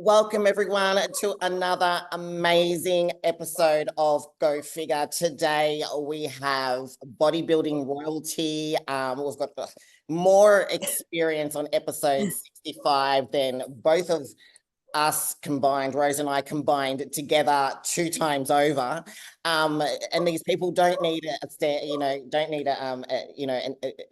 Welcome everyone to another amazing episode of Go Figure. Today we have bodybuilding royalty. We've got more experience on episode 65 than both of us combined, Rose and I combined together 2 times over. And these people don't need an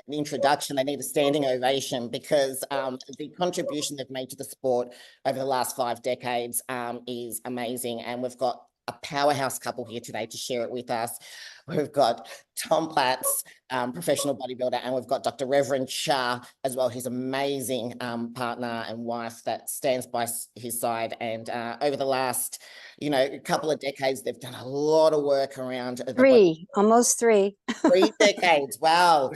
introduction. They need a standing ovation because the contribution they've made to the sport over the last 5 decades is amazing. And we've got a powerhouse couple here today to share it with us. We've got Tom Platz, professional bodybuilder, and we've got Dr. Rev Cha as well, his amazing partner and wife that stands by his side. And over the last, couple of decades, they've done a lot of work around almost three 3 decades. Wow.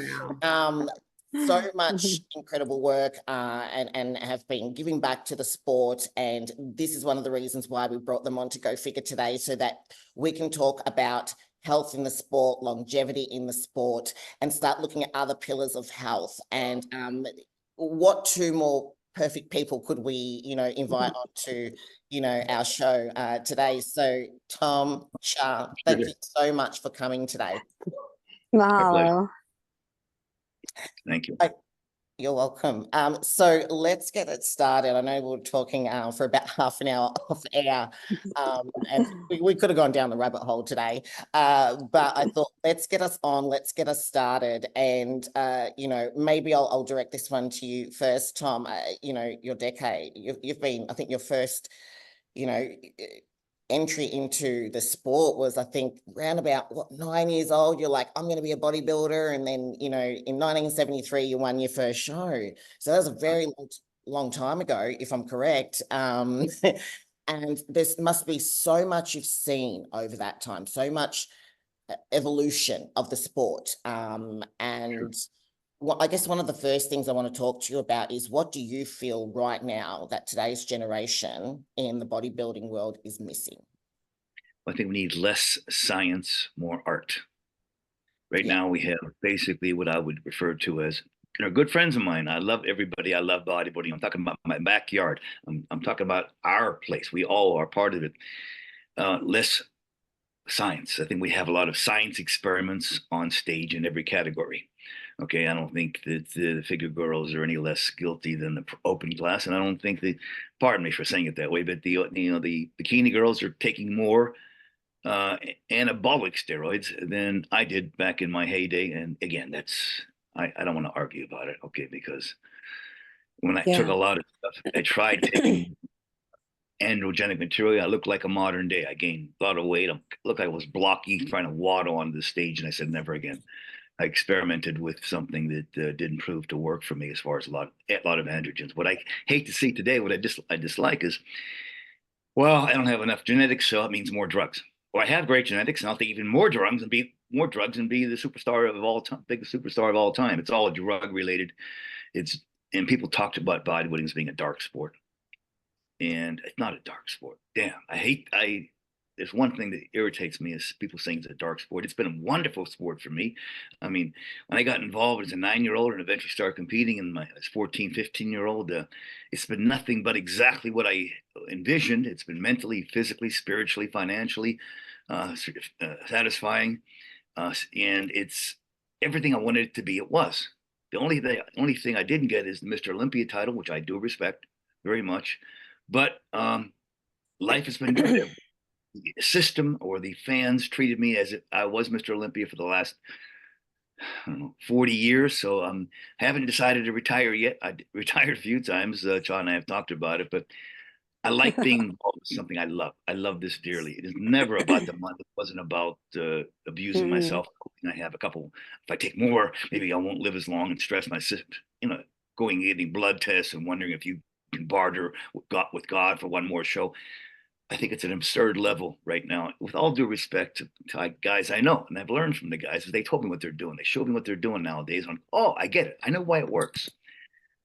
So much incredible work and have been giving back to the sport. And this is one of the reasons why we brought them on to Go Figure today, so that we can talk about health in the sport, longevity in the sport, and start looking at other pillars of health. And what 2 more perfect people could we, invite on to, our show today. So Tom, Cha, thank you so much for coming today. Wow. Thank you. You're welcome. So let's get it started. I know we were talking for about half an hour off air, and we could have gone down the rabbit hole today, but I thought let's get us started. And maybe I'll direct this one to you first, Tom. Your decade, you've been, I think your first, entry into the sport was, I think, around about 9 years old. You're like, I'm going to be a bodybuilder. And then, in 1973, you won your first show. So that was a very long time ago, if I'm correct. And there must be so much you've seen over that time, so much evolution of the sport. And I guess one of the first things I want to talk to you about is, what do you feel right now that today's generation in the bodybuilding world is missing? I think we need less science, more art. Right now we have basically what I would refer to as, good friends of mine. I love everybody. I love bodybuilding. I'm talking about my backyard. I'm talking about our place. We all are part of it. Less science. I think we have a lot of science experiments on stage in every category. Okay, I don't think that the figure girls are any less guilty than the open class, and I don't think that, pardon me for saying it that way, but the bikini girls are taking more anabolic steroids than I did back in my heyday. And again, I don't want to argue about it, okay, because when I took a lot of stuff, I tried taking androgenic material, I looked like a modern day. I gained a lot of weight. I looked like I was blocky trying to waddle onto the stage, and I said, never again. I experimented with something that didn't prove to work for me as far as a lot of androgens. What I hate to see today, what I dislike is, well, I don't have enough genetics, so it means more drugs. Well, I have great genetics, and I'll take even more drugs and be the superstar of all time, biggest superstar of all time. It's all drug related. And people talked about bodybuilding as being a dark sport, and it's not a dark sport. Damn, there's one thing that irritates me is people saying it's a dark sport. It's been a wonderful sport for me. I mean, when I got involved as a 9-year-old and eventually started competing in my 14, 15-year-old, it's been nothing but exactly what I envisioned. It's been mentally, physically, spiritually, financially satisfying. And it's everything I wanted it to be. It was. The only thing I didn't get is the Mr. Olympia title, which I do respect very much. But life has been good. The system or the fans treated me as if I was Mr. Olympia for the last 40 years. So I haven't decided to retire yet. I retired a few times. Cha and I have talked about it, but I like being involved with something I love. I love this dearly. It is never about the money. It wasn't about abusing myself. I have a couple. If I take more, maybe I won't live as long and stress my system. Going and getting blood tests and wondering if you can barter with God for one more show. I think it's an absurd level right now. With all due respect to guys I know, and I've learned from the guys, they told me what they're doing. They showed me what they're doing nowadays. I get it. I know why it works,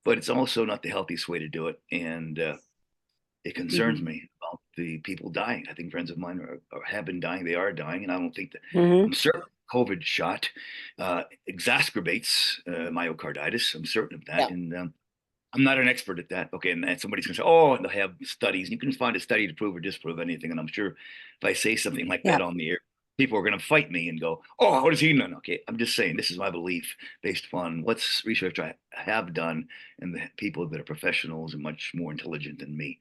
but it's also not the healthiest way to do it. And it concerns me about the people dying. I think friends of mine have been dying. They are dying, and I don't think that. I'm certain COVID shot exacerbates myocarditis. I'm certain of that. Yeah. And I'm not an expert at that. Okay, and somebody's gonna say, "Oh," and they'll have studies. You can find a study to prove or disprove anything. And I'm sure if I say something like Yeah. that on the air, people are gonna fight me and go, "Oh, how does he know?" Okay, I'm just saying this is my belief based upon what's research I have done, and the people that are professionals and much more intelligent than me.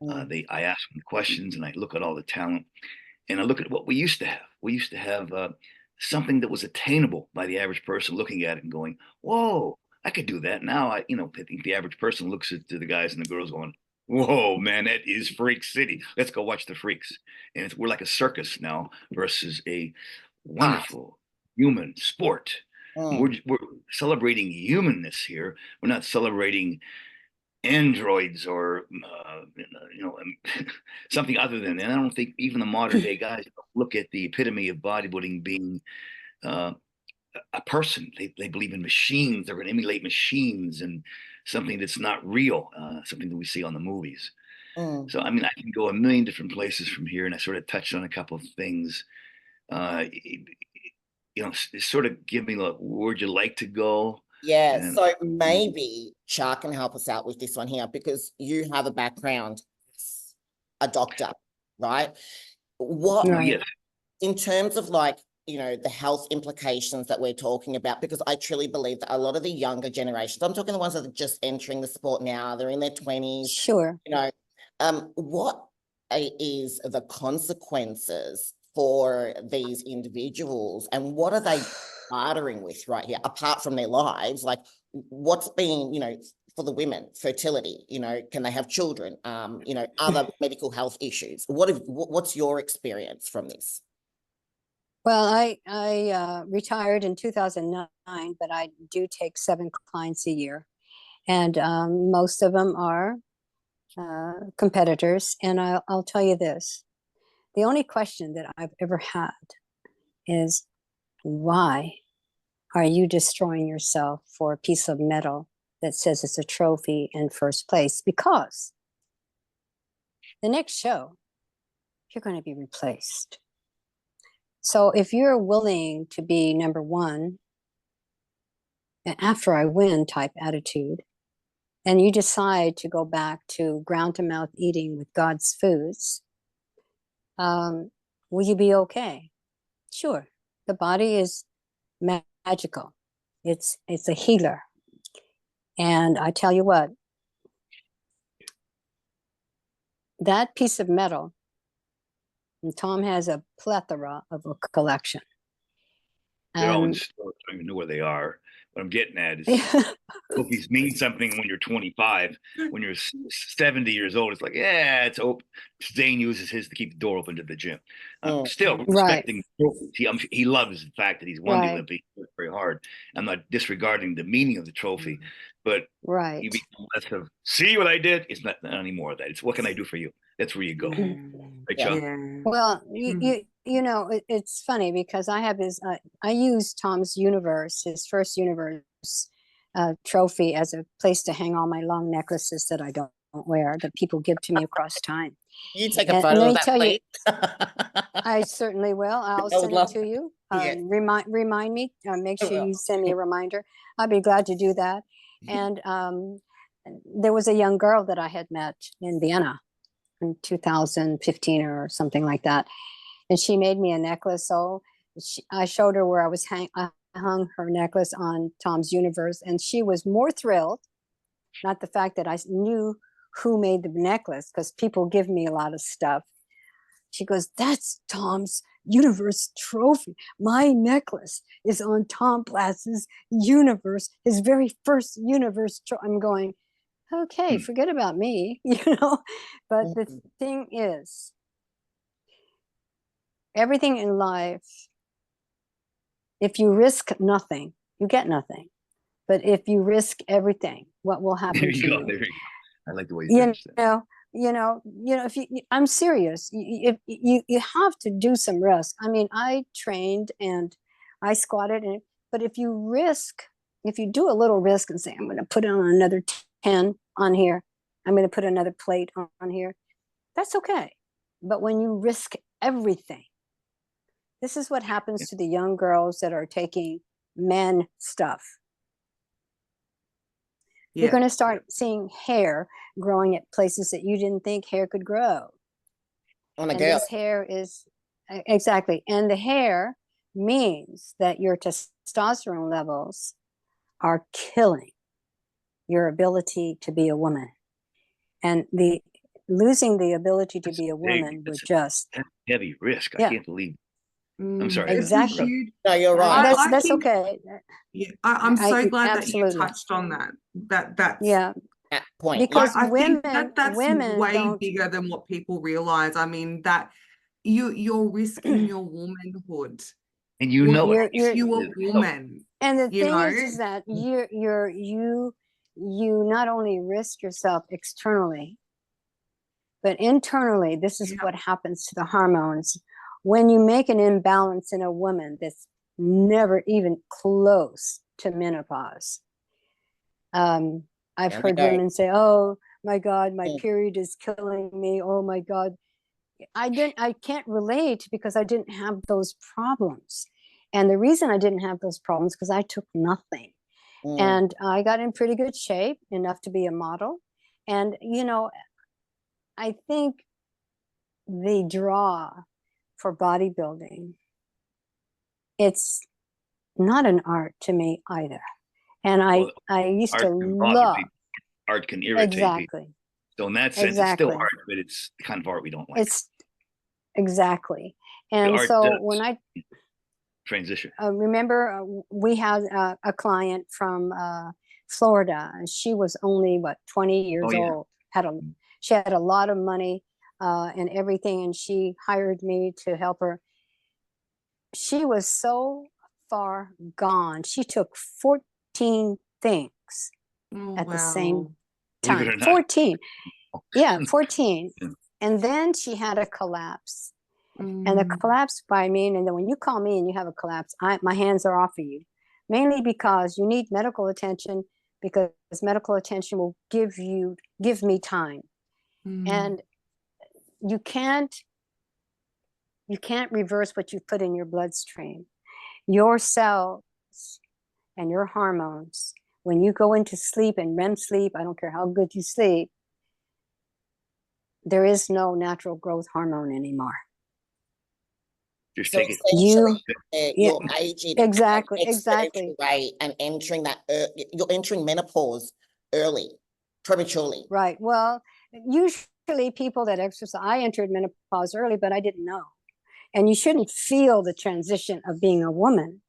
I ask them questions, and I look at all the talent, and I look at what we used to have. We used to have something that was attainable by the average person looking at it and going, "Whoa, I could do that." Now, I think the average person looks at the guys and the girls going, "Whoa, man, that is Freak City. Let's go watch the freaks." And we're like a circus now versus a wonderful human sport. We're celebrating humanness here. We're not celebrating androids or something other than. And I don't think even the modern day guys look at the epitome of bodybuilding being uh, a person. They believe in machines. They're going to emulate machines and something that's not real, something that we see on the movies. So I mean, I can go a million different places from here, and I sort of touched on a couple of things. Sort of give me like, where'd you like to go? Yeah, And so maybe Cha can help us out with this one here because you have a background as a doctor, right? What, oh, yes, in terms of like, the health implications that we're talking about, because I truly believe that a lot of the younger generations, I'm talking the ones that are just entering the sport now, they're in their 20s, Sure. what is the consequences for these individuals and what are they bartering with right here, apart from their lives? Like what's being, for the women, fertility, can they have children? Other medical health issues. What's your experience from this? Well, I retired in 2009, but I do take 7 clients a year, and most of them are competitors. And I'll tell you this: the only question that I've ever had is, why are you destroying yourself for a piece of metal that says it's a trophy in first place? Because the next show, you're going to be replaced. So if you're willing to be number one, an after I win type attitude, and you decide to go back to ground to mouth eating with God's foods, will you be okay? Sure. The body is magical. It's a healer. And I tell you what, that piece of metal, and Tom has a plethora of a collection. they're all in stores. I don't even know where they are. What I'm getting at is cookies mean something when you're 25. When you're 70 years old, it's like, yeah, it's open. Zane uses his to keep the door open to the gym. I'm still respecting trophies. He loves the fact that he's won the Olympics very hard. I'm not disregarding the meaning of the trophy, but you become less of, see what I did? It's not anymore of that. It's what can I do for you? That's where you go. Right, Chuck? Well, it's funny because I have I use Tom's Universe, his first Universe trophy, as a place to hang all my long necklaces that I don't wear, that people give to me across time. You take a photo of that, please. I certainly will. I'll send it to you. Yes. Remind me. Make sure you send me a reminder. I'd be glad to do that. And there was a young girl that I had met in Vienna in 2015 or something like that, and she made me a necklace. So I showed her where I hung her necklace on Tom's Universe, and she was more thrilled, not the fact that I knew who made the necklace, because people give me a lot of stuff. She goes, "That's Tom's Universe trophy. My necklace is on Tom Platz's Universe, his very first Universe trophy." I'm going, okay, forget about me, But the thing is, everything in life, if you risk nothing, you get nothing. But if you risk everything, what will happen to you? There you go. I like the way you finish that. If I'm serious, you have to do some risk. I mean, I trained and I squatted, but if you do a little risk and say, I'm going to put on another 10 on here, I'm going to put another plate on here, that's okay. But when you risk everything, this is what happens to the young girls that are taking men stuff. You're going to start seeing hair growing at places that you didn't think hair could grow. On a And girl. this hair is, exactly. And the hair means that your testosterone levels are killing your ability to be a woman. And losing the ability to be a woman would just heavy risk. I can't believe. I'm sorry. Exactly. No, you're right. That's okay. Yeah, I'm so glad absolutely. that you touched on that. That's yeah. That point. Because I women, think that's women way don't, bigger than what people realize. I mean, that you're risking your womanhood. And you know you're, if you a woman. And the thing know? is that you not only risk yourself externally, but internally, this is what happens to the hormones. When you make an imbalance in a woman that's never even close to menopause. I've heard women say, oh my God, my period is killing me. Oh my God. I can't relate because I didn't have those problems. And the reason I didn't have those problems because I took nothing. And I got in pretty good shape, enough to be a model. And, I think the draw for bodybuilding, it's not an art to me either. And I used to love. Art can irritate people. So in that sense, it's still art, but it's the kind of art we don't like. It's exactly. And so when I transition, remember we had a client from Florida, and she was only 20 years old. She had a lot of money and everything, and she hired me to help her. She was so far gone. She took 14 things at the same time. 14. Yeah, 14. And then she had a collapse. And the collapse by me, and then when you call me and you have a collapse, my hands are off of you. Mainly because you need medical attention, because medical attention will give me time. And you can't reverse what you put in your bloodstream. Your cells and your hormones, when you go into sleep and REM sleep, I don't care how good you sleep, there is no natural growth hormone anymore. Just so take it. You're aging exactly rate and entering that you're entering menopause early, prematurely. Right. Well, usually people that exercise, I entered menopause early, but I didn't know. And you shouldn't feel the transition of being a woman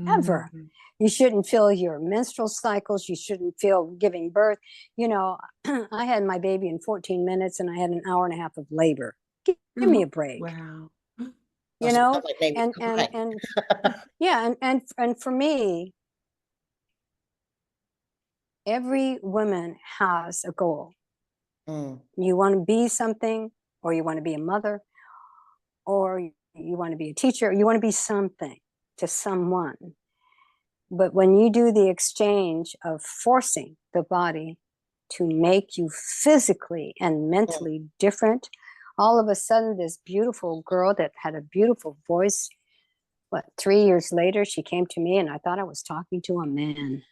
ever. You shouldn't feel your menstrual cycles. You shouldn't feel giving birth. I had my baby in 14 minutes and I had an hour and a half of labor. Give me a break. Wow. And yeah, and for me, every woman has a goal. You want to be something, or you want to be a mother, or you want to be a teacher, or you want to be something to someone. But when you do the exchange of forcing the body to make you physically and mentally different, all of a sudden this beautiful girl that had a beautiful voice, 3 years later, she came to me and I thought I was talking to a man.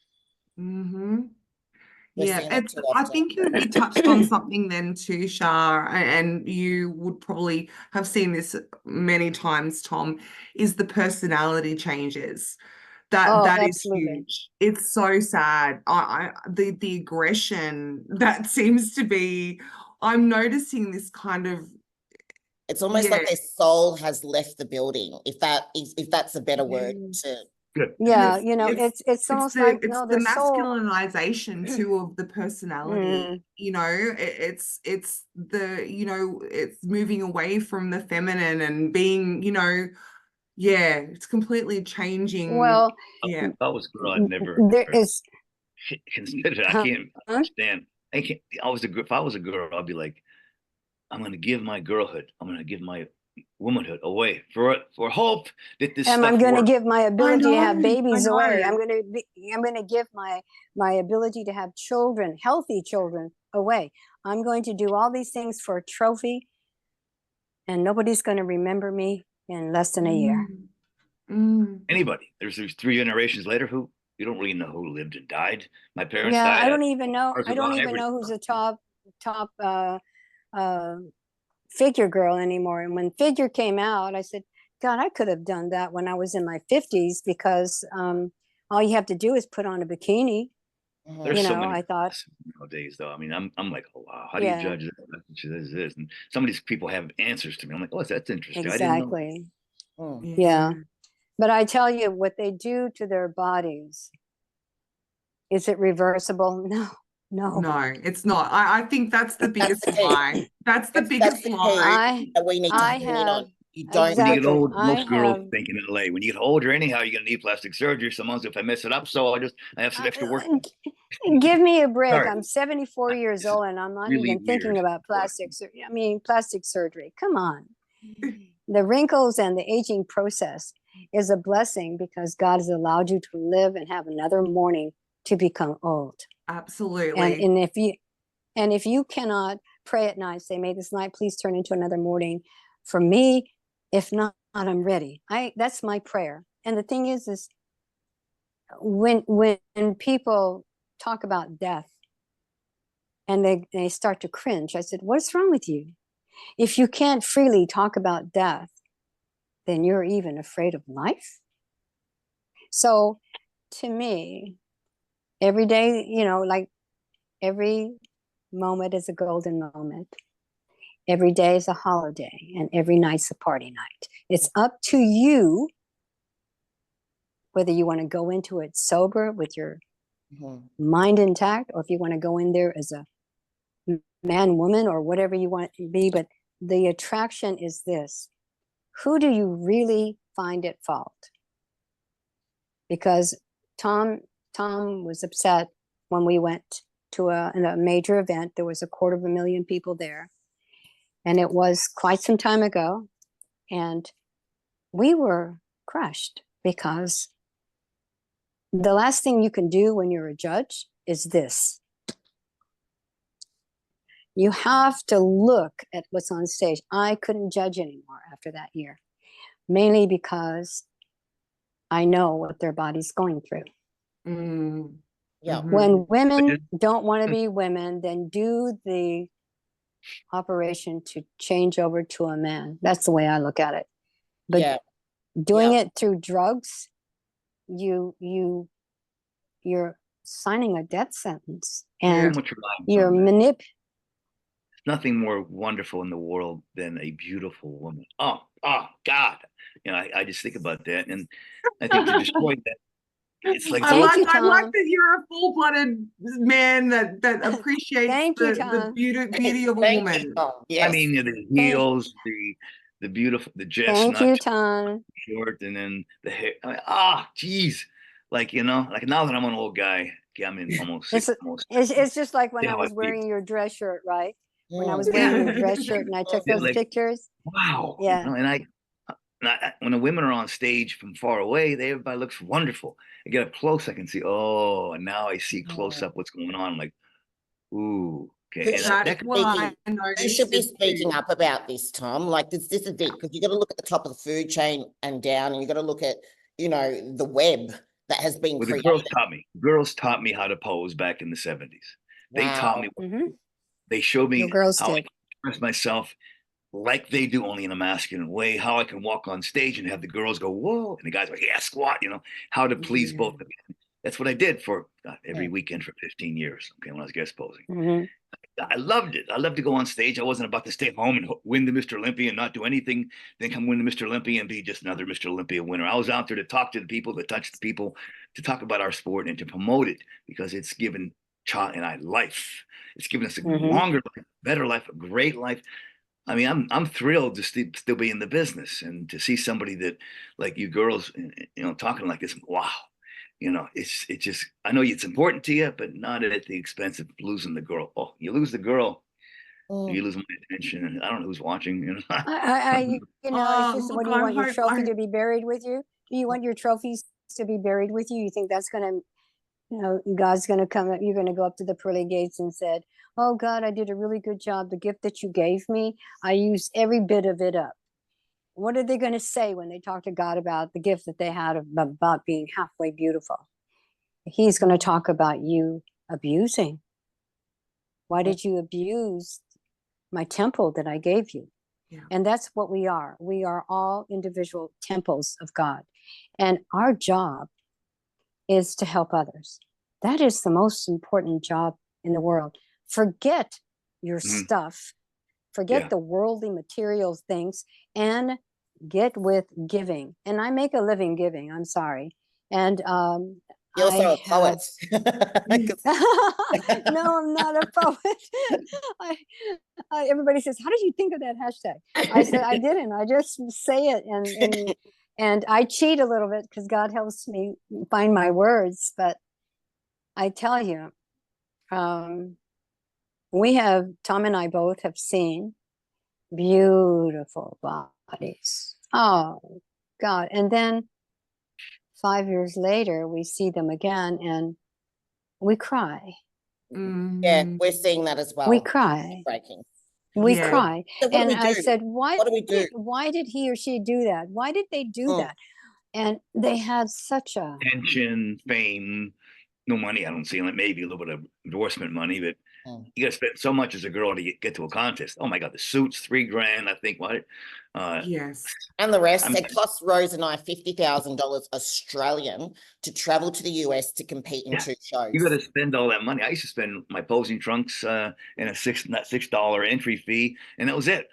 Yeah, I think you touched on something then too, Cha, and you would probably have seen this many times, Tom, is the personality changes. That is huge. It's so sad. The aggression that seems to be, I'm noticing this kind of. It's almost like their soul has left the building. If that's a better word to. Good. Yeah, it's almost like the masculinization too of the personality. It's the it's moving away from the feminine and being it's completely changing. Well, if I was a girl, I'd never considered. I can't understand. If I was a girl, I'd be like, I'm going to give my girlhood. I'm going to give my womanhood away for hope that this and stuff I'm going to works. give my ability to have babies away. I'm going to give my ability to have children, healthy children, away. I'm going to do all these things for a trophy, and nobody's going to remember me in less than a year. Anybody? There's 3 generations later who you don't really know who lived and died. My parents Yeah, died. I don't even know. ours I was don't on even every- know who's the top figure girl anymore. And when Figure came out, I said, God, I could have done that when I was in my 50s, because all you have to do is put on a bikini. There's You so know, many I thought, nowadays, though. I mean, I'm like, oh wow, how do you yeah, judge this? And some of these people have answers to me. I'm like, oh, that's interesting. I didn't know. exactly. Mm. Yeah. But I tell you, what they do to their bodies, is it reversible? No. No, it's not. I think that's the That's biggest the key. lie. That's the That's biggest the lie. key that we need to I hone in on. have You don't When you get exactly. old, I most girls have think in LA. When you get older, anyhow, you're gonna need plastic surgery. Someone's if I mess it up, so I have some extra work. give me a break. Sorry. I'm 74 years This is old and I'm not really even thinking weird. about plastic surgery. I mean, plastic surgery. Come on. The wrinkles and the aging process is a blessing, because God has allowed you to live and have another morning to become old. Absolutely. And if you cannot pray at night, say, may this night please turn into another morning for me. If not, I'm ready. That's my prayer. And the thing is when people talk about death and they start to cringe, I said, what's wrong with you? If you can't freely talk about death, then you're even afraid of life. So to me, every day, like every moment is a golden moment. Every day is a holiday, and every night's a party night. It's up to you whether you want to go into it sober with your mind intact, or if you want to go in there as a man, woman, or whatever you want to be. But the attraction is this: who do you really find at fault? Because Tom was upset when we went to a major event. There was 250,000 people there, and it was quite some time ago, and we were crushed, because the last thing you can do when you're a judge is this: you have to look at what's on stage. I couldn't judge anymore after that year, mainly because I know what their body's going through. Yeah. When women don't want to be women, then do the operation to change over to a man. That's the way I look at it. But doing it through drugs, you're signing a death sentence, and you're nothing more wonderful in the world than a beautiful woman. Oh God. I just think about that, and I think to destroy that, it's like I like that you're a full-blooded man that appreciates the beauty of a woman. Yes. I mean, the heels, the beautiful, the dress. Thank you, Tom. Short, and then the hair. Geez. Like now that I'm an old guy, I'm in almost 60. It's just like when I was wearing your dress shirt, right? When I was wearing your dress shirt and I took those pictures. Wow. Yeah. And when the women are on stage from far away, everybody looks wonderful. I get up close, I can see, and now I see close up what's going on. I'm like, ooh, okay. You should be speaking up about this, Tom. Like this is it, because you got to look at the top of the food chain and down, and you got to look at, the web that has been created. The girls taught me how to pose back in the 70s. They taught me. They showed me how I can express myself like they do, only in a masculine way, how I can walk on stage and have the girls go, whoa, and the guys go, yeah, squat, how to please both of them. That's what I did for every weekend for 15 years, when I was guest posing. I loved it. I loved to go on stage. I wasn't about to stay home and win the Mr. Olympia and not do anything, then come win the Mr. Olympia and be just another Mr. Olympia winner. I was out there to talk to the people, to touch the people, to talk about our sport and to promote it, because it's given Cha and I life. It's given us a longer life, better life, a great life. I mean, I'm thrilled to still be in the business, and to see somebody that, like you girls, talking like this. Wow, it's just, I know it's important to you, but not at the expense of losing the girl. Oh, you lose the girl, you lose my attention, and I don't know who's watching. It's just, what do you want your trophy to be buried with you? Do you want your trophies to be buried with you? You think that's gonna, God's gonna come up? You're gonna go up to the pearly gates and said, oh God, I did a really good job. The gift that you gave me, I used every bit of it up. What are they going to say when they talk to God about the gift that they had about being halfway beautiful? he's going to talk about you abusing. Why did you abuse my temple that I gave you? Yeah. And that's what we are. We are all individual temples of God. And our job is to help others. That is the most important job in the world. Forget your stuff, forget the worldly material things, and get with giving. And I make a living giving, I'm sorry. And You're also a poet. no, I'm not a poet. Everybody says, how did you think of that hashtag? I said, I didn't. I just say it, and I cheat a little bit because God helps me find my words. But I tell you, Tom and I both have seen beautiful bodies. Oh, God. And then 5 years later, we see them again and we cry. Yeah, we're seeing that as well. We cry. Breaking. We cry. So and I said, what do we do? Why did he or she do that? Why did they do that? And they had such a pension, fame, no money. I don't see it. Maybe a little bit of endorsement money, but you got to spend so much as a girl to get to a contest. Oh my God, the suits, $3,000. I think what? Yes. And the rest. It cost Rose and I $50,000 Australian to travel to the US to compete in 2 shows. You got to spend all that money. I used to spend my posing trunks and a $6 entry fee, and that was it.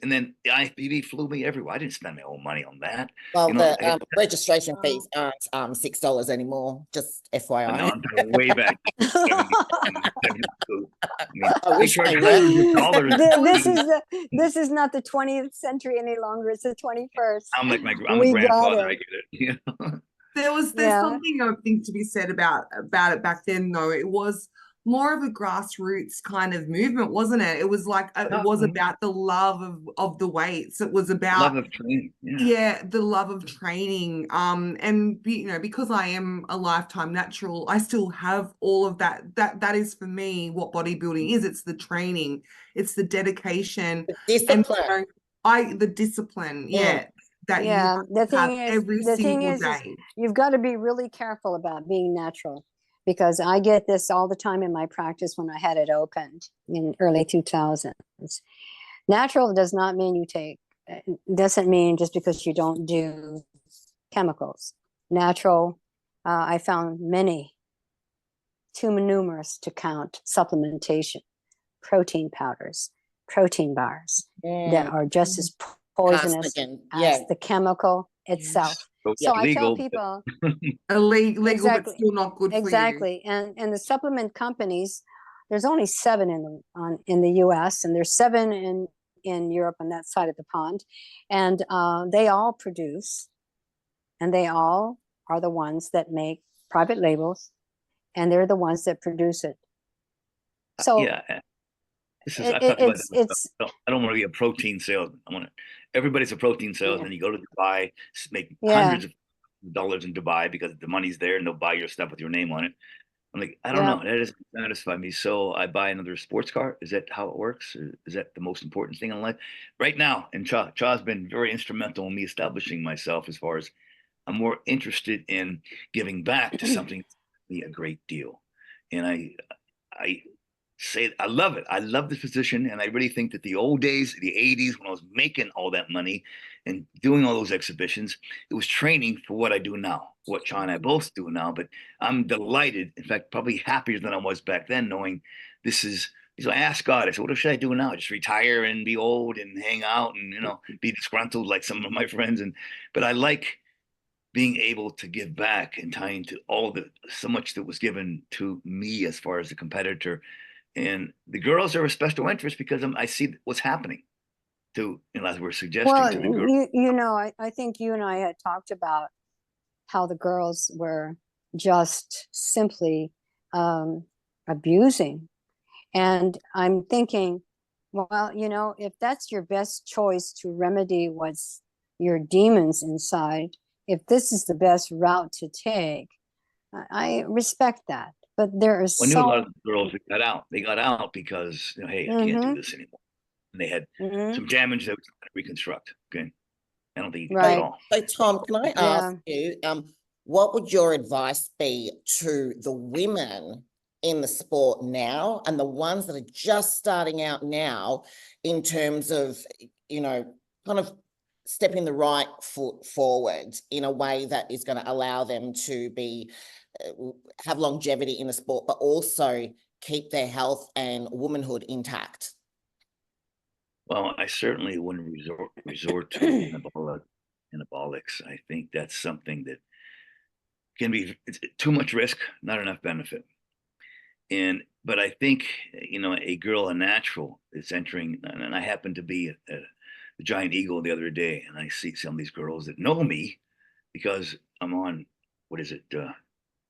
And then the IFBB flew me everywhere. I didn't spend my own money on that. Well, the registration fees aren't $6 anymore. Just FYI. No, I'm talking way back. This is not the 20th century any longer. It's the 21st. I'm a grandfather. I get it. You know? There's something I think to be said about it back then, though. It was more of a grassroots kind of movement, wasn't it? It was like it was about the love of the weights. It was about love of training. The love of training. And because I am a lifetime natural, I still have all of that. That is for me what bodybuilding is. It's the training, it's the dedication, the discipline. And the discipline. That you the thing have every single day. You've got to be really careful about being natural. Because I get this all the time in my practice when I had it opened in early 2000s. Natural does not mean doesn't mean just because you don't do chemicals. Natural, I found many, too numerous to count, supplementation, protein powders, protein bars that are just as poisonous as the chemical itself. So I tell people illegal, but still not good for you. Exactly. And the supplement companies, there's only 7 in the US, and there's 7 in Europe on that side of the pond. And they all produce, and they all are the ones that make private labels, and they're the ones that produce it. So I don't want to be a protein salesman. Everybody's a protein salesman. You go to Dubai, make hundreds of dollars in Dubai because the money's there and they'll buy your stuff with your name on it. I'm like, I don't know. That doesn't satisfy me. So I buy another sports car. Is that how it works? Or is that the most important thing in life? Right now, and Cha's been very instrumental in me establishing myself as far as I'm more interested in giving back to something that's be a great deal. And I say I love it. I love this position, and I really think that the old days, the 80s, when I was making all that money and doing all those exhibitions, it was training for what I do now, what Cha and I both do now. But I'm delighted, in fact, probably happier than I was back then, knowing this is. So I asked God, I said, what should I do now? Just retire and be old and hang out and be disgruntled like some of my friends. But I like being able to give back and tying to so much that was given to me as far as a competitor. And the girls are a special interest because I see what's happening as we're suggesting to the girls. I think you and I had talked about how the girls were just simply abusing. And I'm thinking, well, if that's your best choice to remedy what's your demons inside, if this is the best route to take, I respect that. But there is I knew a lot of the girls that got out. They got out because, hey, I can't do this anymore. And they had some damage that was going to reconstruct. Okay. I don't think you can do it all. So Tom, can I ask you, what would your advice be to the women in the sport now and the ones that are just starting out now in terms of, you know, kind of stepping the right foot forward in a way that is going to allow them to be have longevity in the sport, but also keep their health and womanhood intact? Well, I certainly wouldn't resort to anabolics. I think that's something that can be too much risk, not enough benefit. But I think, you know, a girl, a natural, is entering, and I happened to be at the Giant Eagle the other day, and I see some of these girls that know me because I'm on, what is it,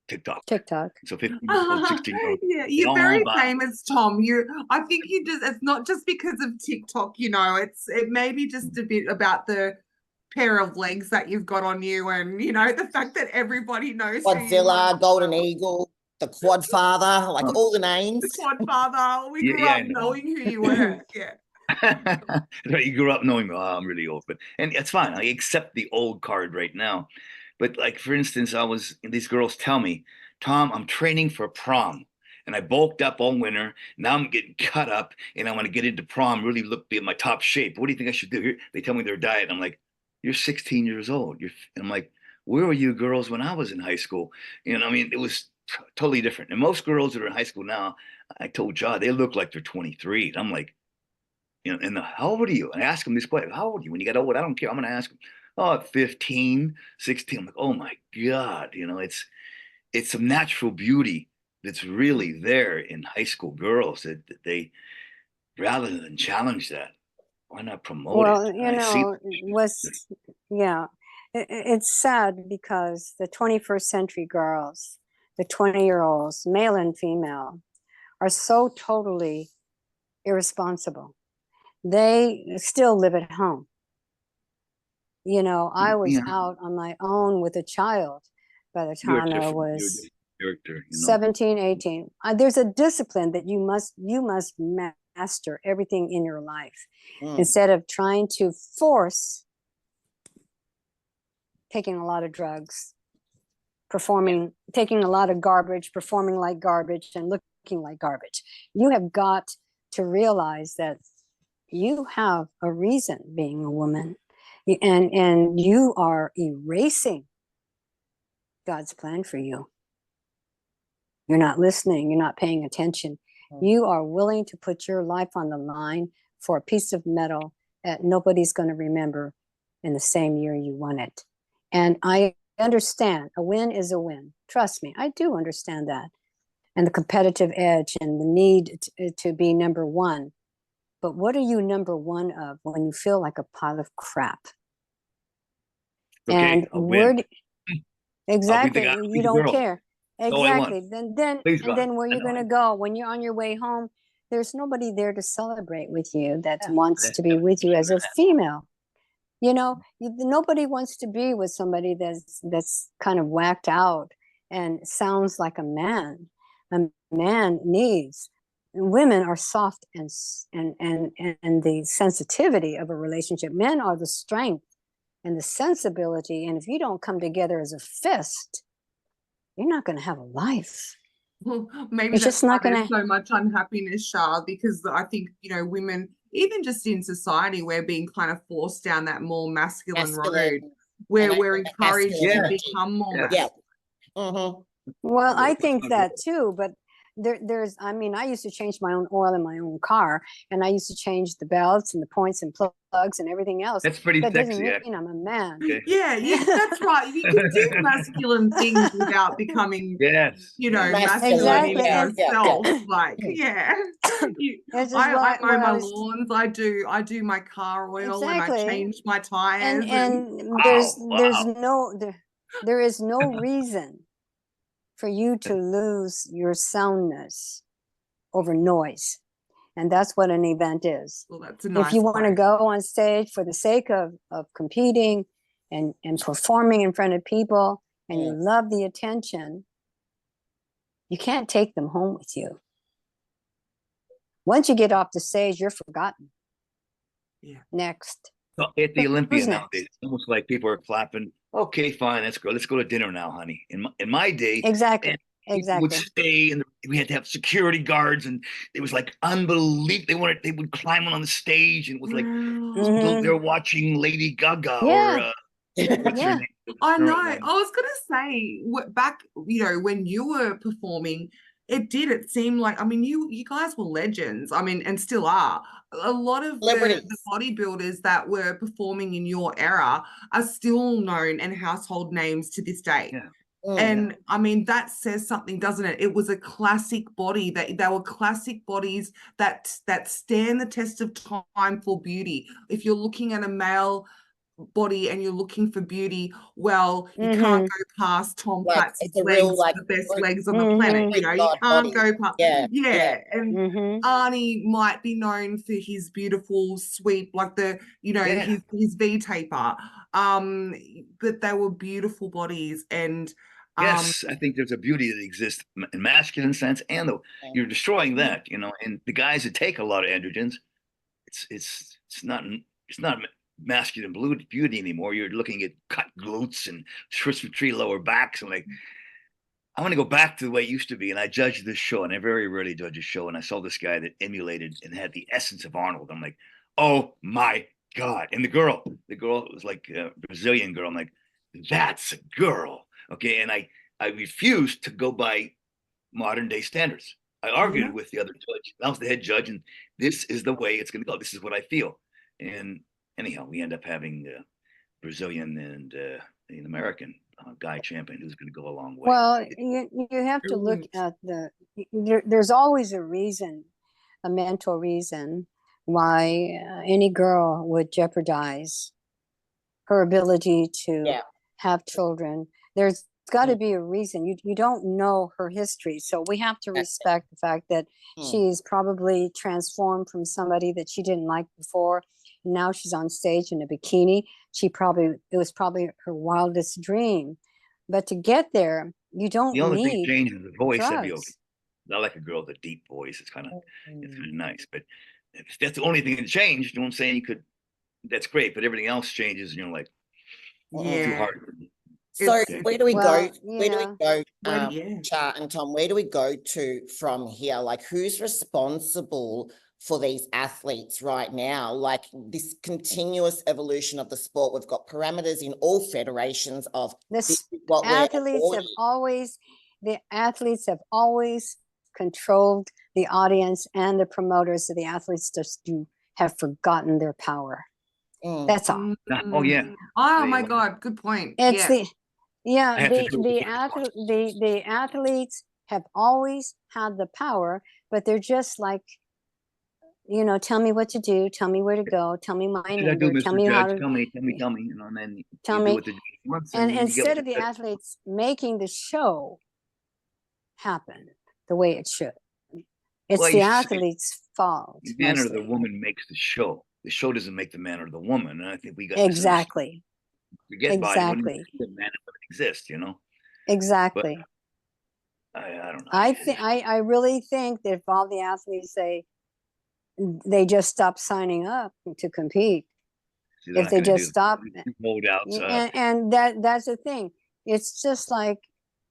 TikTok. TikTok. So 15-year-old, 16-year-old. Yeah, you're very famous, Tom. I think it's not just because of TikTok, you know, it may be just a bit about the pair of legs that you've got on you, and you know, the fact that everybody knows who you Godzilla, are. Golden Eagle, the Quad Father, like all the names. The Quad Father. We grew up knowing who you were. Yeah. You grew up knowing, oh, I'm really old, and it's fine. I accept the old card right now. But like, for instance, these girls tell me, Tom, I'm training for prom. And I bulked up all winter. Now I'm getting cut up and I want to get into prom, really be at my top shape. What do you think I should do here? They tell me their diet. I'm like, you're 16 years old. And I'm like, where were you girls when I was in high school? You know, I mean, it was totally different. And most girls that are in high school now, I told John, they look like they're 23. And I'm like, you know, and how old are you? And I ask them this question, how old are you? When you get old, I don't care. I'm going to ask them, oh, 15, 16. I'm like, oh my God, you know, it's some natural beauty that's really there in high school girls that they, rather than challenge that, why not promote it? Well, you know, it's sad because the 21st century girls, the 20-year-olds, male and female, are so totally irresponsible. They still live at home. You know, I was out on my own with a child by the time I was 17, 18. There's a discipline that you must master everything in your life instead of trying to force taking a lot of drugs, taking a lot of garbage, performing like garbage and looking like garbage. You have got to realize that you have a reason being a woman, and you are erasing God's plan for you. You're not listening. You're not paying attention. You are willing to put your life on the line for a piece of metal that nobody's going to remember in the same year you won it. And I understand a win is a win. Trust me, I do understand that. And the competitive edge and the need to be number one. But what are you number one of when you feel like a pile of crap? Okay, and exactly, you don't care. Exactly. Then where you're going to go when you're on your way home, there's nobody there to celebrate with you that wants to be with you as a female. You know, nobody wants to be with somebody that's kind of whacked out and sounds like a man. A man needs. Women are soft and the sensitivity of a relationship. Men are the strength and the sensibility. And if you don't come together as a fist, you're not going to have a life. Well, maybe it's that's not going to so much unhappiness, Shah, because I think, you know, women, even just in society, we're being kind of forced down that more masculine road where we're encouraged to become more masculine. Well, I think that too, but there's, I mean, I used to change my own oil in my own car, and I used to change the belts and the points and plugs and everything else. That's pretty that sexy. Doesn't mean I'm a man. Okay. Yeah, that's right. You can do masculine things without becoming, you know, masculine in yourself. Like, I mow my lawns. I do my car oil, and I change my tires. And there is no reason for you to lose your soundness over noise. And that's what an event is. Well, that's a nice if you want to go on stage for the sake of competing and performing in front of people, and you love the attention, you can't take them home with you. Once you get off the stage, you're forgotten. Yeah. Next. Well, at the Olympia Who's nowadays, next? it's almost like people are clapping. Okay, fine, let's go. Let's go to dinner now, honey. In my day, Exactly. man, people would Exactly. stay, and we had to have security guards, and it was like unbelievable. They would climb on the stage, and it was like Hmm. they're watching Lady Gaga or Yeah. what's her Yeah. name? I know. Current I one. was gonna say back, when you were performing, it seemed like, I mean, you guys were legends. I mean, and still are. A lot of the Celebrities. bodybuilders that were performing in your era are still known and household names to this day. Yeah. Mm. And I mean, that says something, doesn't it? It was a classic body, that they were classic bodies that stand the test of time for beauty. If you're looking at a male body and you're looking for beauty, well, you can't Hmm. go past Tom Like Platz's it's a real legs, like the best Greek, legs on the planet. Hmm. Greek You god can't body. go past. Yeah, yeah. And Hmm. Arnie might be known for his beautiful sweep, like Yeah. his V taper. But they were beautiful bodies, and Yes, I think there's a beauty that exists in masculine sense, and you're destroying that, and the guys that take a lot of androgens, it's not masculine beauty anymore. You're looking at cut glutes and Christmas tree lower backs. I'm like, I want to go back to the way it used to be. And I judged this show, and I very rarely judge a show. And I saw this guy that emulated and had the essence of Arnold. I'm like, oh my God. And the girl was like a Brazilian girl. I'm like, that's a girl. Okay. And I refused to go by modern day standards. I argued yeah. with the other judge. I was the head judge, and this is the way it's going to go. This is what I feel. And anyhow, we end up having Brazilian and an American guy champion who's going to go a long way. Well, you have to look at there's always a reason, a mental reason why any girl would jeopardize her ability to Yeah. have children. There's got to Mm. be a reason. You don't know her history, so we have to Yeah. respect the fact that Mm. she's probably transformed from somebody that she didn't like before. Now she's on stage in a bikini. It was probably her wildest dream. But to get there, you don't The only thing need changes the voice. That'd be okay. drugs. I like a girl with a deep voice. It's kind of Mm. nice. But if that's the only thing that changed, you know what I'm saying? You could. That's great, but everything else changes, and you're like, too Yeah. hard. So It's where do we Well, go? Where do we yeah. go, yeah. Cha and Tom? Where do we go to from here? Like, who's responsible for these athletes right now? Like this continuous evolution of the sport. We've got parameters in all federations of this This is what we're the athletes have always controlled the audience, and the promoters of the athletes just have forgotten their power. Mm. That's all. Oh yeah. Oh They my want- God, good point. It's Yeah. I have to do it. the athletes have always had the power, but they're just like, tell me what to do, tell me where to go, tell me my What should I do, number, tell Mr. me how Judge? to Tell me, and then tell you me. do what the judge wants, And you get instead what of the judge- athletes making the show happen the way it should, it's Well, the you say athletes' fault. the man or the mostly. woman makes the show. The show doesn't make the man or the woman, and I think we got Exactly. forget body when Exactly. the man and women exist, Exactly. But I don't know. I really think that if all the athletes they just stop signing up to compete, See, they're if not they gonna do just that. stop, Hold outside. and that's the thing. It's just like,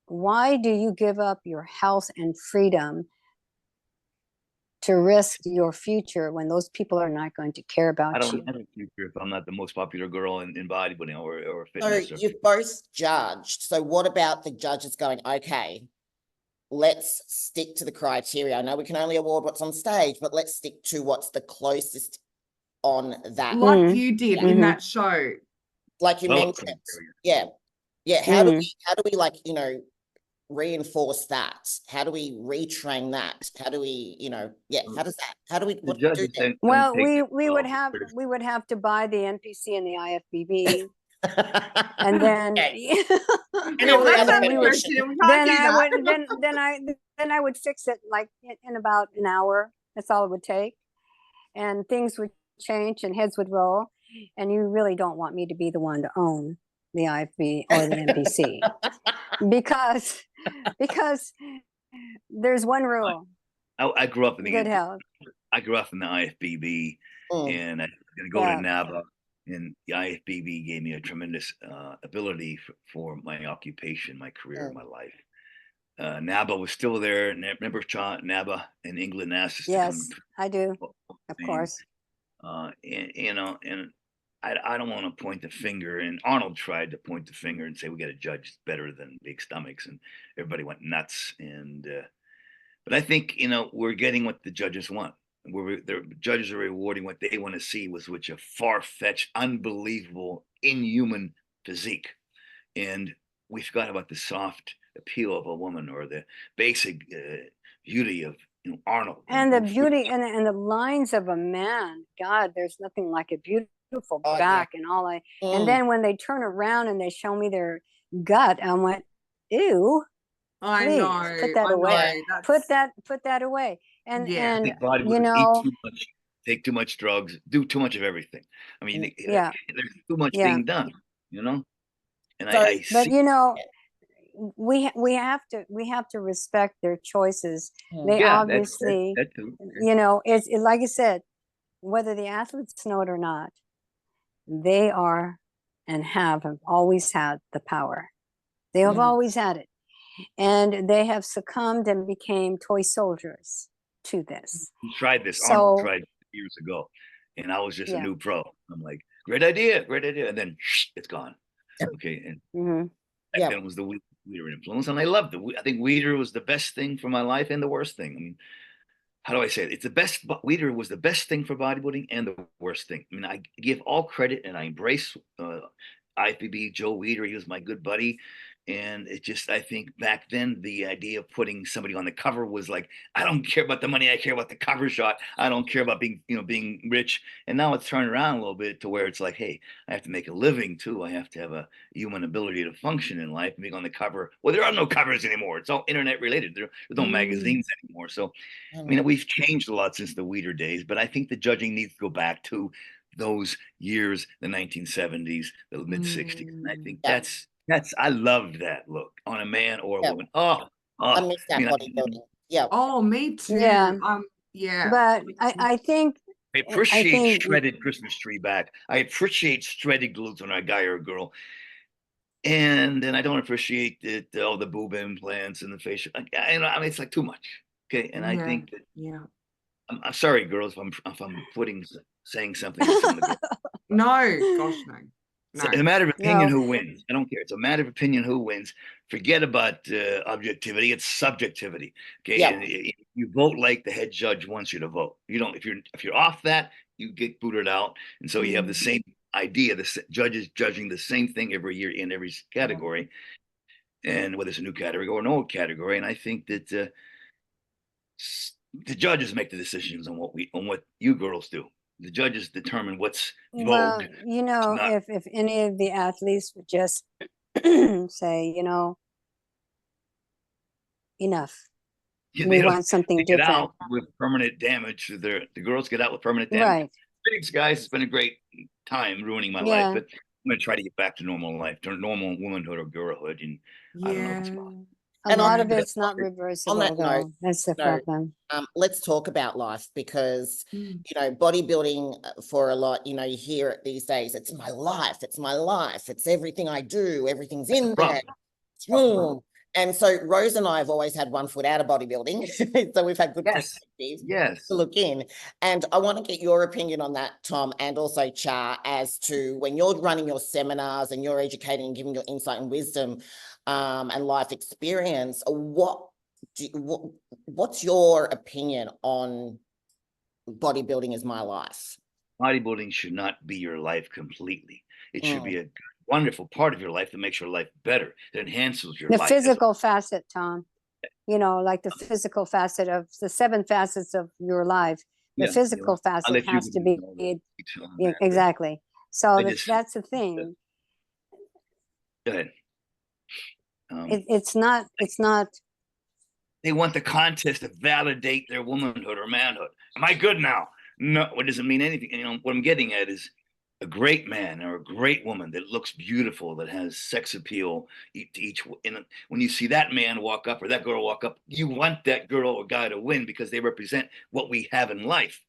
why do you give up your health and freedom to risk your future when those people are not going to care about I don't you? have a future if I'm not the most popular girl in bodybuilding or So fitness. you've both judged. So what about the judges going, okay, let's stick to the criteria. I know we can only award what's on stage, but let's stick to what's the closest on that. Like you did in Mhm. that show. Like you Develop mentioned. criteria. Yeah. Yeah. How do we like, reinforce that? How do we retrain that? How do we, how do we The what do we do judges there? don't Well, take it we would well, have criticism. to buy the NPC and the IFBB, and then Okay. And Yeah, well, every that's other not the federation. question. We can't do that. then I would fix it like in about an hour. That's all it would take, and things would change and heads would roll. And you really don't want me to be the one to own the IFB or the NPC because there's one rule: I grew up in good health. I grew up in the IFBB, Mm. and I was going to go to Yeah. NABA, And the IFBB gave me a tremendous ability for my occupation, my career, my life. NABA was still there. Remember NABA in England asked us to come. Yes, I do. Of course. And you know, and I don't want to point the finger. And Arnold tried to point the finger and say we got a judge better than big stomachs, and everybody went nuts. And but I think, you know, we're getting what the judges want. The judges are rewarding what they want to see, which a far-fetched, unbelievable, inhuman physique, and we forgot about the soft appeal of a woman, or the basic beauty of, you know, Arnold, and the beauty and the lines of a man. God, there's nothing like a beautiful back and all that. And then when they turn around and they show me their gut, I went, ew. I please, know. put that I away. know. Put that away. And Yeah. and bodybuilders you know, eat too much, take too much drugs, do too much of everything. I mean, yeah, there's too much yeah. being done, you know. And So- I But see. you know, we have to respect their choices. They Yeah, obviously, that too. you know, it's like I said, whether the athletes know it or not, they are and have always had the power. They have always had it, and they have succumbed and became toy soldiers to this. He tried this. So- Arnold tried years ago, and I was just a Yeah. new pro. I'm like, great idea, and then it's gone. Okay, and Mhm. back Yeah. then it was the Weider influence, and I loved it. I think Weider was the best thing for my life and the worst thing. I mean, how do I say it? It's the best. Weider was the best thing for bodybuilding and the worst thing. I mean, I give all credit and I embrace IFBB Joe Weider. He was my good buddy. And it just, I think back then, the idea of putting somebody on the cover was like, I don't care about the money. I care about the cover shot. I don't care about being rich. And now it's turned around a little bit to where it's like, hey, I have to make a living too. I have to have a human ability to function in life. Being on the cover. Well, there are no covers anymore. It's all internet related. There's no magazines anymore. So, I mean, we've changed a lot since the Weider days, but I think the judging needs to go back to those years, the 1970s, the mid 60s. And I think that's I loved that look on a man or a woman. I miss that I mean, bodybuilding. Yeah. Oh, me too. Yeah. Yeah. But I think I appreciate think- shredded Christmas tree back. I appreciate shredded glutes on a guy or a girl. And then I don't appreciate all the boob implants and the facial. I mean, it's like too much. Okay. And I think that I'm sorry, girls, if I'm saying something. No, gosh, no. It's a matter of opinion No. who wins. I don't care. It's a matter of opinion who wins. Forget about objectivity. It's subjectivity. Okay. Yeah. And you vote like the head judge wants you to vote. You don't, if you're off that, you get booted out. And so you have the same idea. The judges judging the same thing every year in every category. And whether it's a new category or an old category. And I think that the judges make the decisions on what you girls do. The judges determine what's well, vogue. you know, not- if any of the athletes would just say, you know, enough. Yeah, We they don't- want something they get different. out with permanent damage. The girls get out with permanent damage. Right. Thanks, guys. It's been a great time ruining my Yeah. life, but I'm gonna try to get back to normal life, to normal womanhood or girlhood, and I don't know if it's possible. A And on lot of that it's not note- reversible, that though. note, That's the no. problem. Let's talk about life, because you know, bodybuilding for a lot, you know, you hear it these days, it's my life, it's everything I do, everything's in there. And so Rose and I have always had one foot out of bodybuilding. So we've had good perspectives to look in. And I want to get your opinion on that, Tom, and also Cha, as to when you're running your seminars and you're educating and giving your insight and wisdom and life experience, what's your opinion on bodybuilding as my life? Bodybuilding should not be your life completely. It should be a wonderful part of your life that makes your life better, that enhances your The life. physical facet, Tom, you know, like the physical facet of the 7 facets of your life. The Yeah, physical facet let you has to be detail on that, but exactly. So I that's the thing. go ahead. It's not. They want the contest to validate their womanhood or manhood. Am I good now? No, it doesn't mean anything. You know, what I'm getting at is a great man or a great woman that looks beautiful, that has sex appeal to each. And when you see that man walk up or that girl walk up, you want that girl or guy to win because they represent what we have in life.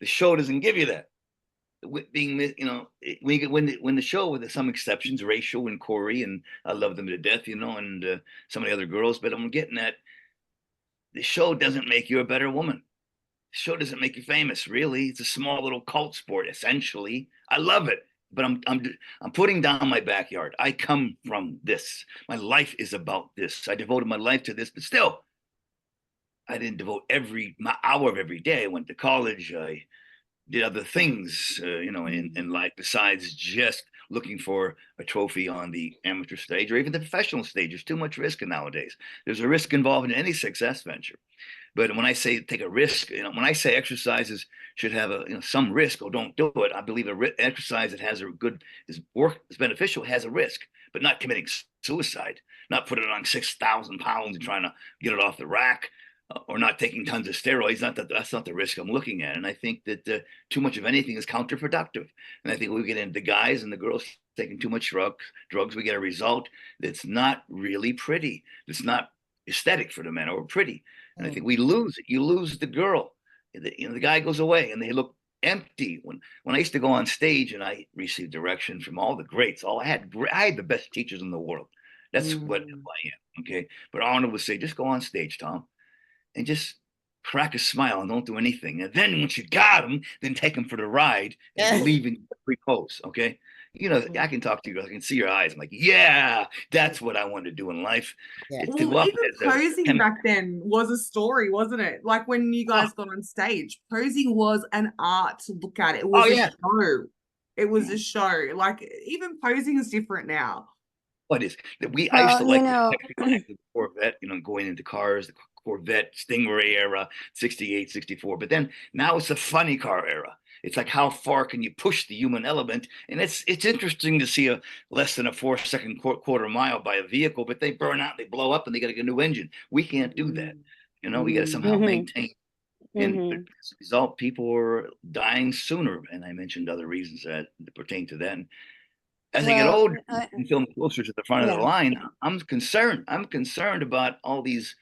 The show doesn't give you that. being, you know, when you get, when the show, with some exceptions, Rachel and Corey, and I love them to death, you know, and some of the other girls, but I'm getting at, the show doesn't make you a better woman. The show doesn't make you famous, really. It's a small little cult sport, essentially. I love it, but I'm putting down my backyard. I come from this. My life is about this. I devoted my life to this, but still, I didn't devote my hour of every day. I went to college. I did other things, you know, in life besides just looking for a trophy on the amateur stage or even the professional stage. There's too much risk nowadays. There's a risk involved in any success venture. But when I say take a risk, you know, when I say exercises should have some risk, or don't do it, I believe exercise that has is beneficial has a risk, but not committing suicide, not putting on 6,000 pounds and trying to get it off the rack, or not taking tons of steroids. That's not the risk I'm looking at. And I think that too much of anything is counterproductive. And I think we get into the guys and the girls taking too much drugs, we get a result that's not really pretty. It's not aesthetic for the men or pretty. And I think we lose it. You lose the girl. The guy goes away and they look empty. When I used to go on stage and I received direction from all the greats, I had the best teachers in the world. That's what I am. Okay. But Arnold would say, just go on stage, Tom, and just crack a smile and don't do anything. And then once you got him, then take him for the ride and leave in pre-pose. Okay. You know, I can talk to you. I can see your eyes. I'm like, yeah, that's what I want to do in life. Yeah. Well, even posing back then was a story, wasn't it? Like when you guys got on stage, posing was an art to look at. It was a show. It was a show. Like even posing is different now. What is I used to like the Corvette, you know, going into cars, the Corvette Stingray era, 68, 64. But then now it's a funny car era. It's like, how far can you push the human element? And it's interesting to see a less than a 4-second quarter mile by a vehicle, but they burn out, they blow up, and they got to get a new engine. We can't do that. You know, we got to somehow maintain. And as a result, people are dying sooner. And I mentioned other reasons that pertain to that. And as I get older and feel closer to the front of the line, I'm concerned. I'm concerned about all these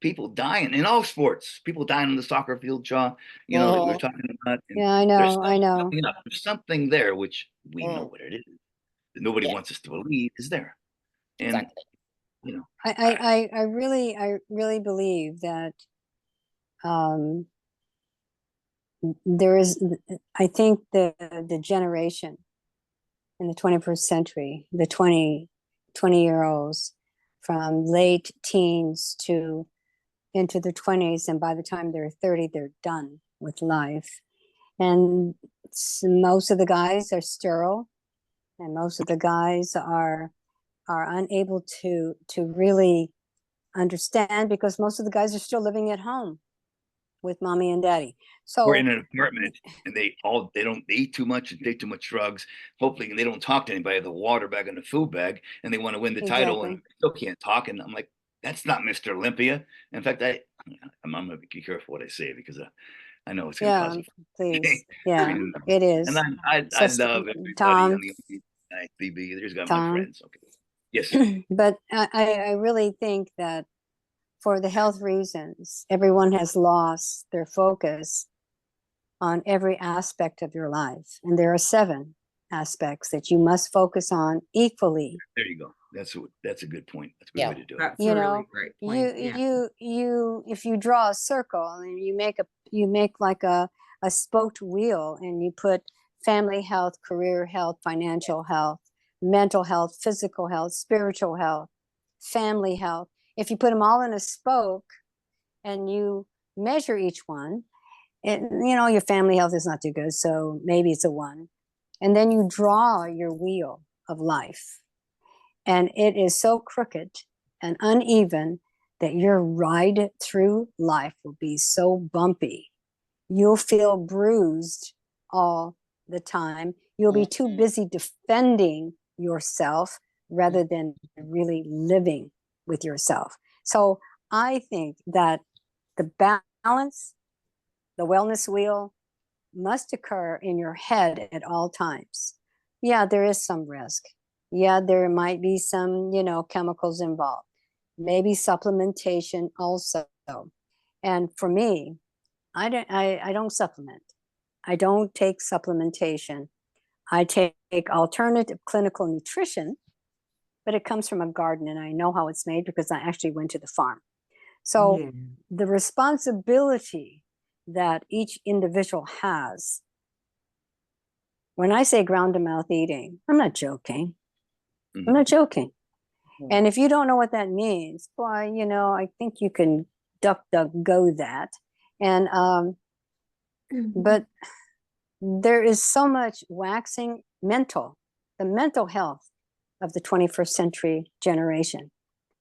people dying in all sports. People dying on the soccer field, Cha. You know, that we're talking about. And I know. There's something there which we know what it is. That nobody wants us to believe is there. And Exactly. you know, I really believe that there is. I think the generation in the 21st century, the 20-year-olds from late teens to into their 20s, and by the time they're 30, they're done with life. And most of the guys are sterile, and most of the guys are unable to really understand, because most of the guys are still living at home with mommy and daddy. So we're in an apartment and they eat too much and take too much drugs. Hopefully they don't talk to anybody. The water bag and the food bag, and they want to win the title and still can't talk. And I'm like, that's not Mr. Olympia. In fact, I'm gonna be careful what I say, because I know it's gonna cause please. Yeah, it is. And I love everybody Tom, on the BB. There's got my friends. Okay. Yes. But I really think that for the health reasons, everyone has lost their focus on every aspect of your life. And there are 7 aspects that you must focus on equally. There you go. That's a good point. That's a good way to do it. That's a really great point. You if you draw a circle and you make like a spoked wheel, and you put family health, career health, financial health, mental health, physical health, spiritual health, family health. If you put them all in a spoke and you measure each one, your family health is not too good, so maybe it's a 1. And then you draw your wheel of life, and it is so crooked and uneven that your ride through life will be so bumpy. You'll feel bruised all the time. You'll be too busy defending yourself rather than really living with yourself. So I think that the balance, the wellness wheel, must occur in your head at all times. Yeah, there is some risk. Yeah, there might be some, chemicals involved. Maybe supplementation also. And for me, I don't supplement. I don't take supplementation. I take alternative clinical nutrition, but it comes from a garden and I know how it's made because I actually went to the farm. So Yeah. the responsibility that each individual has, when I say ground to mouth eating, I'm not joking. I'm not joking. And if you don't know what that means, boy, you know, I think you can duck go that. And but there is so much waxing the mental health of the 21st century generation.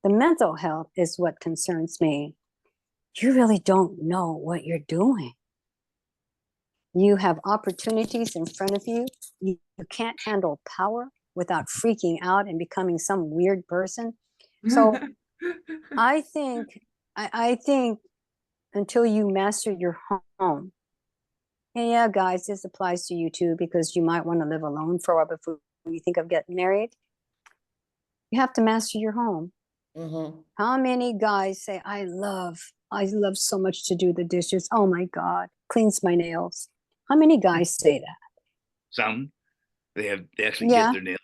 The mental health is what concerns me. You really don't know what you're doing. You have opportunities in front of you. You can't handle power without freaking out and becoming some weird person. So I think until you master your home, and yeah, guys, this applies to you too, because you might want to live alone for a while before you think of getting married. You have to master your home. How many guys say, I love so much to do the dishes. Oh my God, cleans my nails. How many guys say that? Some, they actually Yeah. get their nails.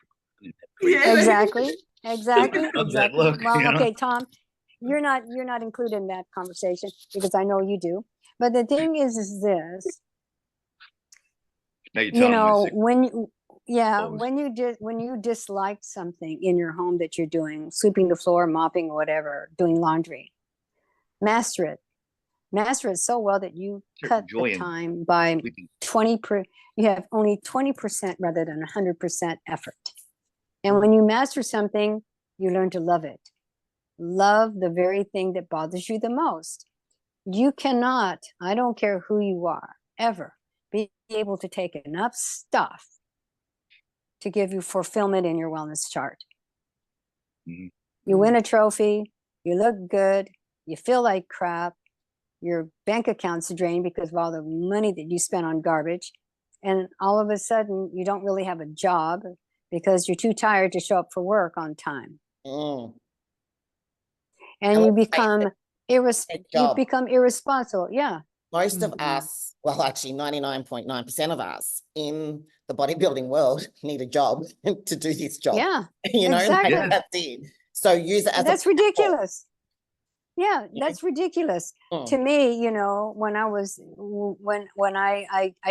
Yeah. Exactly. Look, Well, you know? okay, Tom, you're not included in that conversation because I know you do. But the thing is this, Now you're you telling me know, sick. when you dislike something in your home that you're doing, sweeping the floor, mopping, whatever, doing laundry, master it so well that you cut the Enjoying time by sleeping. 20 you have only 20% rather than 100% effort. And when you master something, you learn to love it. Love the very thing that bothers you the most. You cannot, I don't care who you are, ever be able to take enough stuff to give you fulfillment in your wellness chart. You win a trophy, you look good, you feel like crap, your bank account's drained because of all the money that you spent on garbage, and all of a sudden you don't really have a job because you're too tired to show up for work on time. And you become irresponsible. Yeah. Most of us, well, actually 99.9% of us in the bodybuilding world need a job to do this job. Yeah, you know, exactly. like that's it. So use it as that's ridiculous. Yeah, that's ridiculous. To me, you know, when I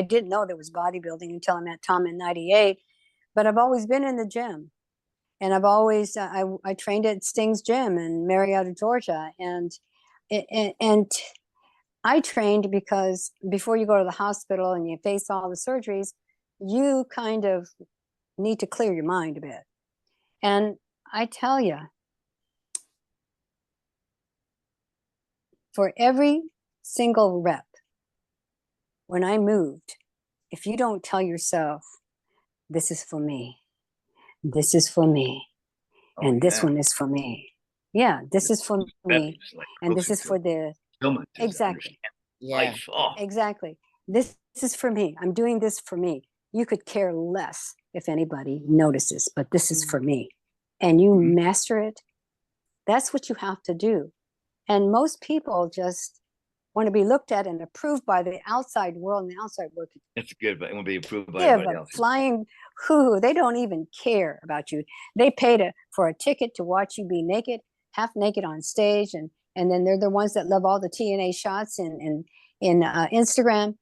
didn't know there was bodybuilding until I met Tom in '98, but I've always been in the gym. And I've always, I trained at Sting's Gym in Marietta, Georgia. And I trained because before you go to the hospital and you face all the surgeries, you kind of need to clear your mind a bit. And I tell you, for every single rep, when I moved, if you don't tell yourself, this is for me, this is for me, and this one is for me. Yeah, this is for me, and this is for the, exactly. Life. Exactly. This is for me. I'm doing this for me. You could care less if anybody notices, but this is for me. And you master it. That's what you have to do. And most people just want to be looked at and approved by the outside world, and the outside world. That's good, but it won't be approved by everybody else. Flying hoo-hoo. They don't even care about you. They paid for a ticket to watch you be naked, half naked on stage, and then they're the ones that love all the TNA shots in Instagram.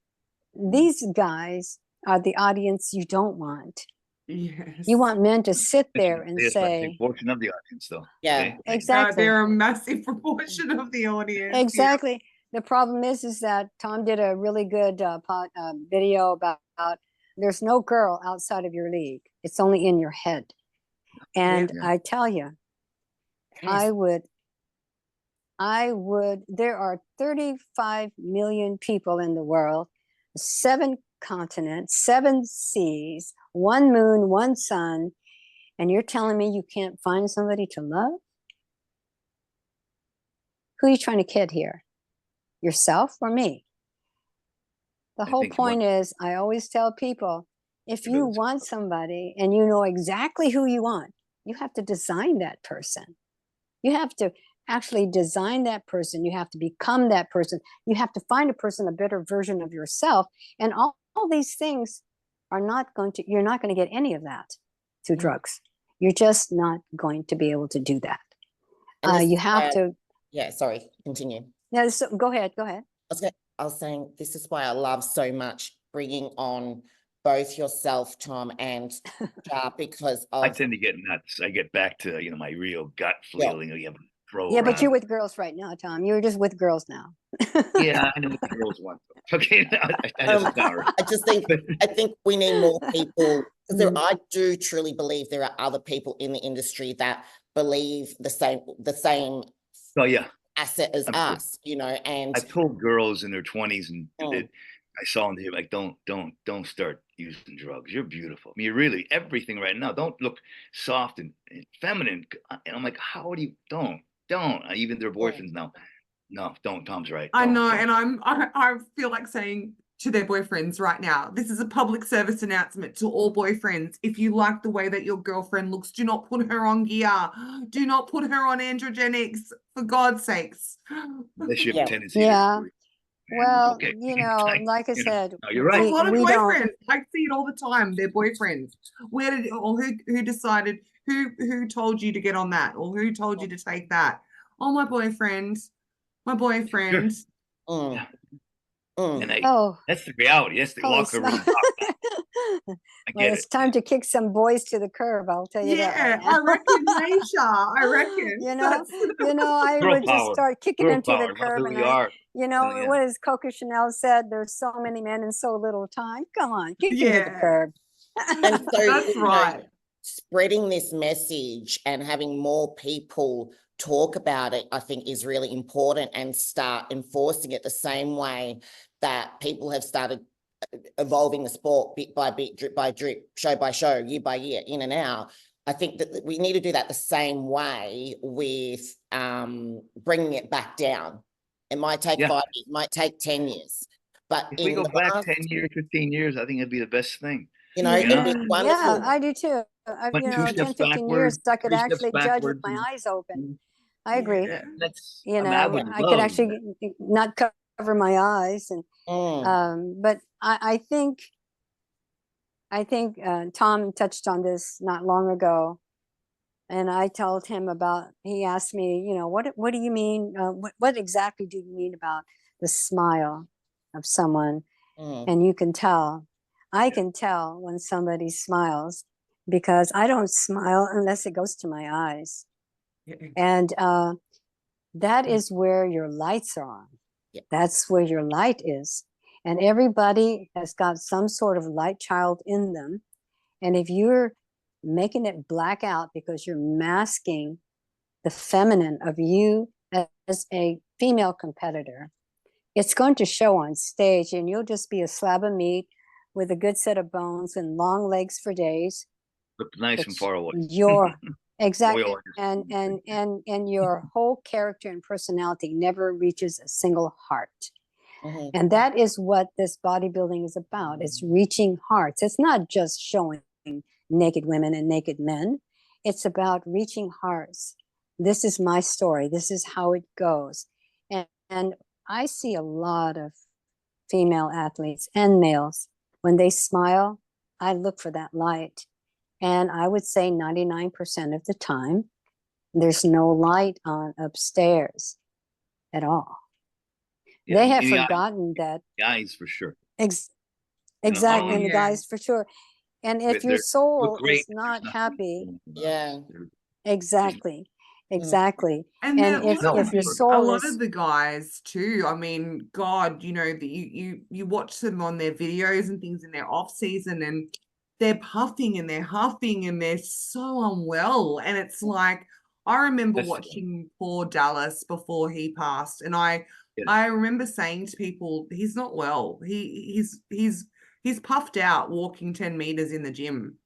These guys are the audience you don't want. Yes. You want men to sit there and say, a portion of the audience, though. Yeah, okay? Exactly. They're a massive proportion of the audience. Exactly. Yeah. The problem is that Tom did a really good video about there's no girl outside of your league. It's only in your head. And I tell you, I would, there are 35 million people in the world, 7 continents, 7 seas, 1 moon, 1 sun, and you're telling me you can't find somebody to love? Who are you trying to kid here? Yourself or me? The whole point is, I always tell people, if you want somebody and you know exactly who you want, you have to design that person. You have to actually design that person. You have to become that person. You have to find a person, a better version of yourself. And these things are not going to, you're not going to get any of that through drugs. You're just not going to be able to do that. You have to. Yeah, sorry, continue. No, so go ahead. I was saying, this is why I love so much bringing on both yourself, Tom, and Cha, because I of, tend to get nuts. I get back to, you know, my real gut feeling. You have to throw Yeah, but around. you're with girls right now, Tom. You're just with girls now. Yeah, I know what the girls want. Okay, that doesn't count. I think we need more people, because I do truly believe there are other people in the industry that believe the same Oh yeah, asset as absolutely. us, you know. And I told girls in their 20s and that I saw them, they're like, don't start using drugs. You're beautiful. I mean, you're really everything right now. Don't look soft and feminine. And I'm like, how do you don't? Even their boyfriends now. No, don't. Tom's right. I Don't, know, don't. and I feel like saying to their boyfriends right now, this is a public service announcement to all boyfriends. If you like the way that your girlfriend looks, do not put her on gear. Do not put her on androgenics, for God's sakes. Unless you have a tendency Yeah. to Well, okay. you know, like I said, No, you're right. A lot of we boyfriends, I see it all the time. They're boyfriends. Where did, or who decided, who told you to get on that, or who told you to take that? Oh, my boyfriend. Sure. Yeah. And that's the reality. That's the locker room. I Well, get it's it. time to kick some boys to the curb. I'll tell you that right now. I reckon, Aisha, I reckon. You know, I Girl would just power. start kicking Girl them to the power. curb. Love who And we are. you know, yeah. what has Coco Chanel said? There's so many men in so little time. Come on, kick them to the curb. And so, That's right. Spreading this message and having more people talk about it, I think, is really important, and start enforcing it the same way that people have started evolving the sport bit by bit, drip by drip, show by show, year by year, in and out. I think that we need to do that the same way with bringing it back down. It might take 5 years, might take 10 years. But if we go back 10 years, 15 years, I think it'd be the best thing. You know, it'd be wonderful. Yeah, I do too. You know, 10, 15 years, I could actually judge with my eyes open. I agree. That's, you know, I could actually not cover my eyes, and but I think Tom touched on this not long ago, and I told him about. He asked me, you know, what do you mean? What exactly do you mean about the smile of someone? And you can tell. I can tell when somebody smiles, because I don't smile unless it goes to my eyes, and that is where your lights are on. That's where your light is. And everybody has got some sort of light child in them. And if you're making it black out because you're masking the feminine of you as a female competitor, it's going to show on stage, and you'll just be a slab of meat with a good set of bones and long legs for days. Look nice from far away. Exactly. And your whole character and personality never reaches a single heart. And that is what this bodybuilding is about. It's reaching hearts. It's not just showing naked women and naked men. It's about reaching hearts. This is my story. This is how it goes. And I see a lot of female athletes and males. When they smile, I look for that light. And I would say 99% of the time, there's no light on upstairs at all. They have forgotten that. Guys, for sure. Exactly, and the guys, for sure. And if your soul is not happy, exactly. And if your soul a lot of the guys too, I mean, God, you know, that you watch them on their videos and things in their off season, and they're puffing and they're huffing and they're so unwell. And it's like, I remember watching poor Dallas before he passed, and I remember saying to people, he's not well. He's puffed out walking 10 meters in the gym.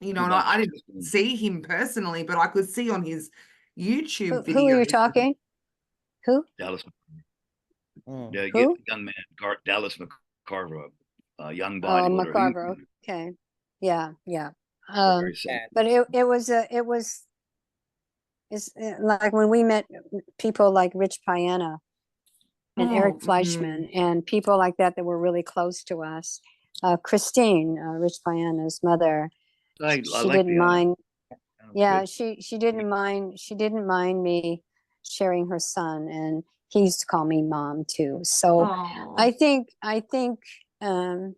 You know, and I didn't see him personally, but I could see on his YouTube video. Who are you talking? Who? Dallas. Who? Young man, Dallas McCarver, young bodybuilder. Oh, McCarver. Okay. Yeah. But it's like when we met people like Rich Piana and Eric Fleischman and people like that were really close to us. Christine, Rich Piana's mother, I she like didn't the mind. Sounds Yeah, good. she didn't mind. She didn't mind me sharing her son, and he used to call me mom too. So Oh, I think um,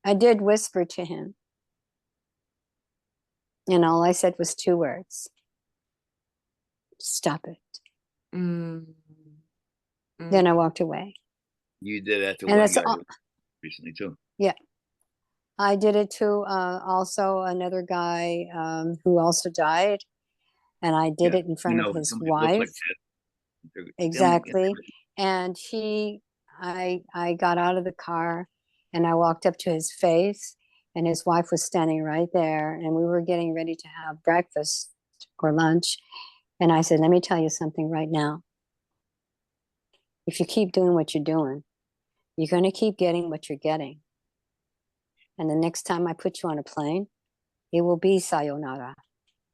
I did whisper to him, and all I said was 2 words: "Stop it." mm, Then I mm. walked away, You did that to and one that's guy all. recently too. Yeah, I did it to also another guy who also died, and I did Yeah, it in front of his somebody looks like wife. that. Exactly. And I got out of the car and I walked up to his face, and his wife was standing right there, and we were getting ready to have breakfast or lunch. And I said, let me tell you something right now. If you keep doing what you're doing, you're going to keep getting what you're getting. And the next time I put you on a plane, it will be sayonara.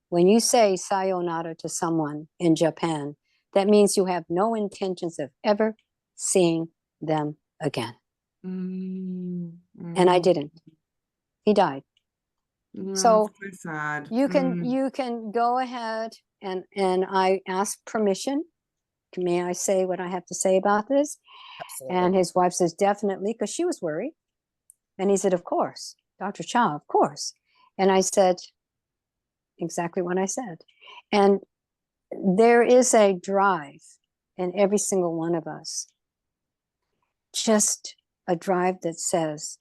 When you say sayonara to someone in Japan, that means you have no intentions of ever seeing them again. Mm, And I mm. didn't. He died. Yeah, So it's so sad. you can go ahead, and I asked permission. May I say what I have to say about this? Absolutely. And his wife says, definitely, because she was worried. And he said, of course, Dr. Cha, of course. And I said exactly what I said. And there is a drive in every single one of us, just a drive that says,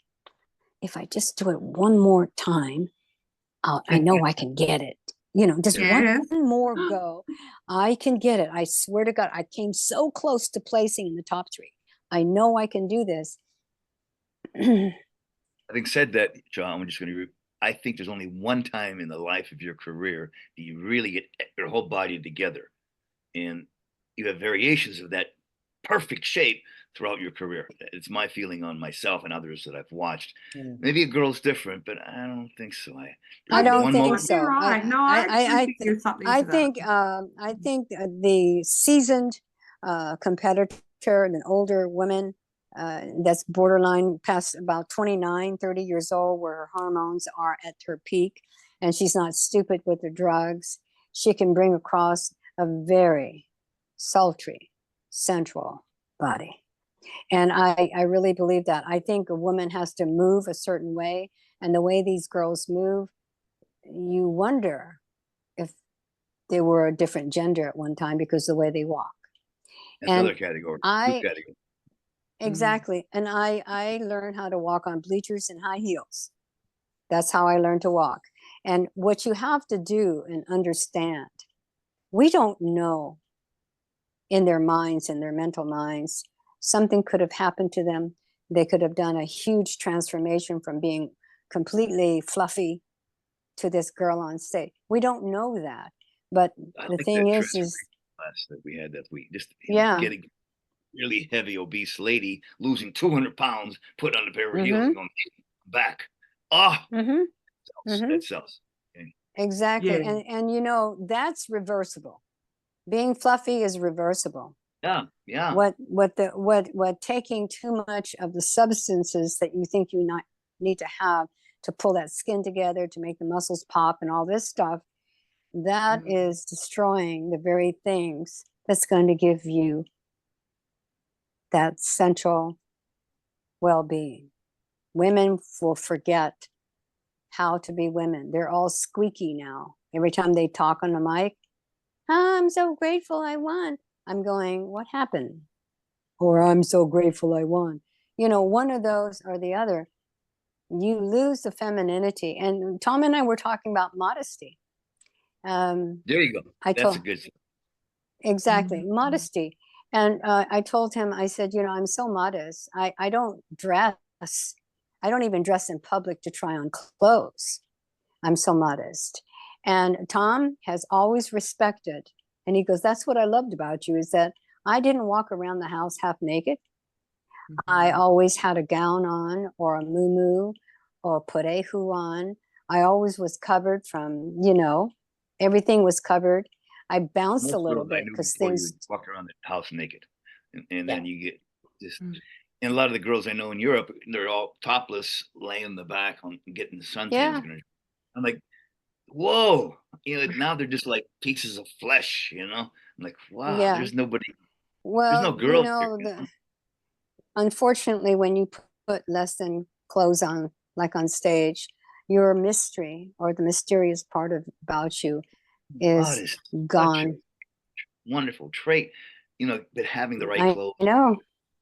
if I just do it one more time, I know I can get it. Just one Yes. more go, I can get it. I swear to God, I came so close to placing in the top 3. I know I can do this. Having said that, John, I'm just going to. I think there's only one time in the life of your career that you really get your whole body together, and you have variations of that perfect shape throughout your career. It's my feeling on myself and others that I've watched. Maybe a girl's different, but I don't think so. I There's don't one think moment. so. You're right. No, I actually think there's something I to that. think the seasoned competitor, an older woman that's borderline past about 29, 30 years old, where her hormones are at her peak, and she's not stupid with the drugs, she can bring across a very sultry, sensual body. And I really believe that. I think a woman has to move a certain way, and the way these girls move, you wonder if they were a different gender at one time because the way they walk. That's And another category. I Two category. exactly, and I learned how to walk on bleachers and high heels. That's how I learned to walk. And what you have to do and understand, we don't know in their minds, in their mental minds, something could have happened to them. They could have done a huge transformation from being completely fluffy to this girl on stage. We don't know that. But I the like thing that is transformation class that we had that week. Just yeah. getting really heavy, obese lady losing 200 pounds, put on a pair of heels and going back. Ah, that sells. Okay. Exactly. Yeah. And that's reversible. Being fluffy is reversible. Yeah, yeah. What taking too much of the substances that you think you not need to have to pull that skin together, to make the muscles pop and all this stuff, that is destroying the very things that's going to give you that central well-being. Women will forget how to be women. They're all squeaky now. Every time they talk on the mic, I'm so grateful I won. I'm going, what happened? Or I'm so grateful I won. One of those or the other. You lose the femininity. And Tom and I were talking about modesty. There you go. That's a good thing. Exactly, modesty. And I told him, I said, I'm so modest. I don't dress. I don't even dress in public to try on clothes. I'm so modest. And Tom has always respected. And he goes, that's what I loved about you, is that I didn't walk around the house half naked. I always had a gown on or a muumuu or purehu on. I always was covered from, everything was covered. I bounced a little bit because before things you walk around the house naked, and then you get just And a lot of the girls I know in Europe, they're all topless, laying in the back on getting the suntan. Yeah. I'm like, whoa, now they're just like pieces of flesh, I'm like, wow, Yeah. there's no Well, girls here. Unfortunately, when you put less than clothes on, like on stage, your mystery or the mysterious part about you is gone. Wonderful trait, but having the right I clothes, know.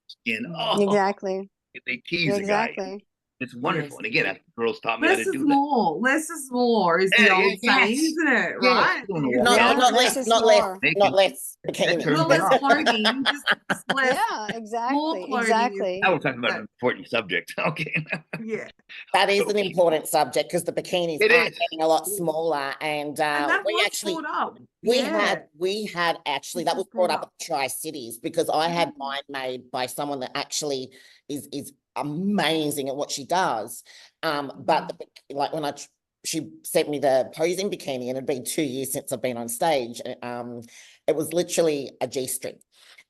skin, Exactly. they tease the guy. Exactly. It's wonderful. Yes. And again, girls taught me how to Less is do that. more. Less is more is the old saying, isn't it? Right? Not less less, is not less, more. not less That bikini. turns Not me less on. clothing, just less. Yeah, More exactly. clothing Exactly. Now we're talking about an important subject. Okay. Yeah. That is an important subject because the bikinis It are is. getting a lot smaller, and And that we was actually brought up. we Yeah. had actually This that was was brought brought up at up. the Tri-Cities because I had mine made by someone that actually is amazing at what she does. But like when she sent me the posing bikini, and it had been 2 years since I've been on stage. It was literally a G-string.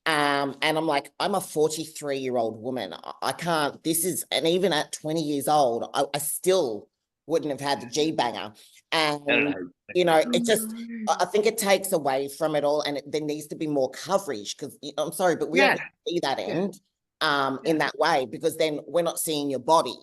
And I'm like, I'm a 43-year-old woman. I can't, and even at 20 years old, I still wouldn't have had the G-banger. I don't And, know. it just, I think it takes away from it all, and there needs to be more coverage because I'm sorry, but we don't see that end in that way, because then we're not seeing your body.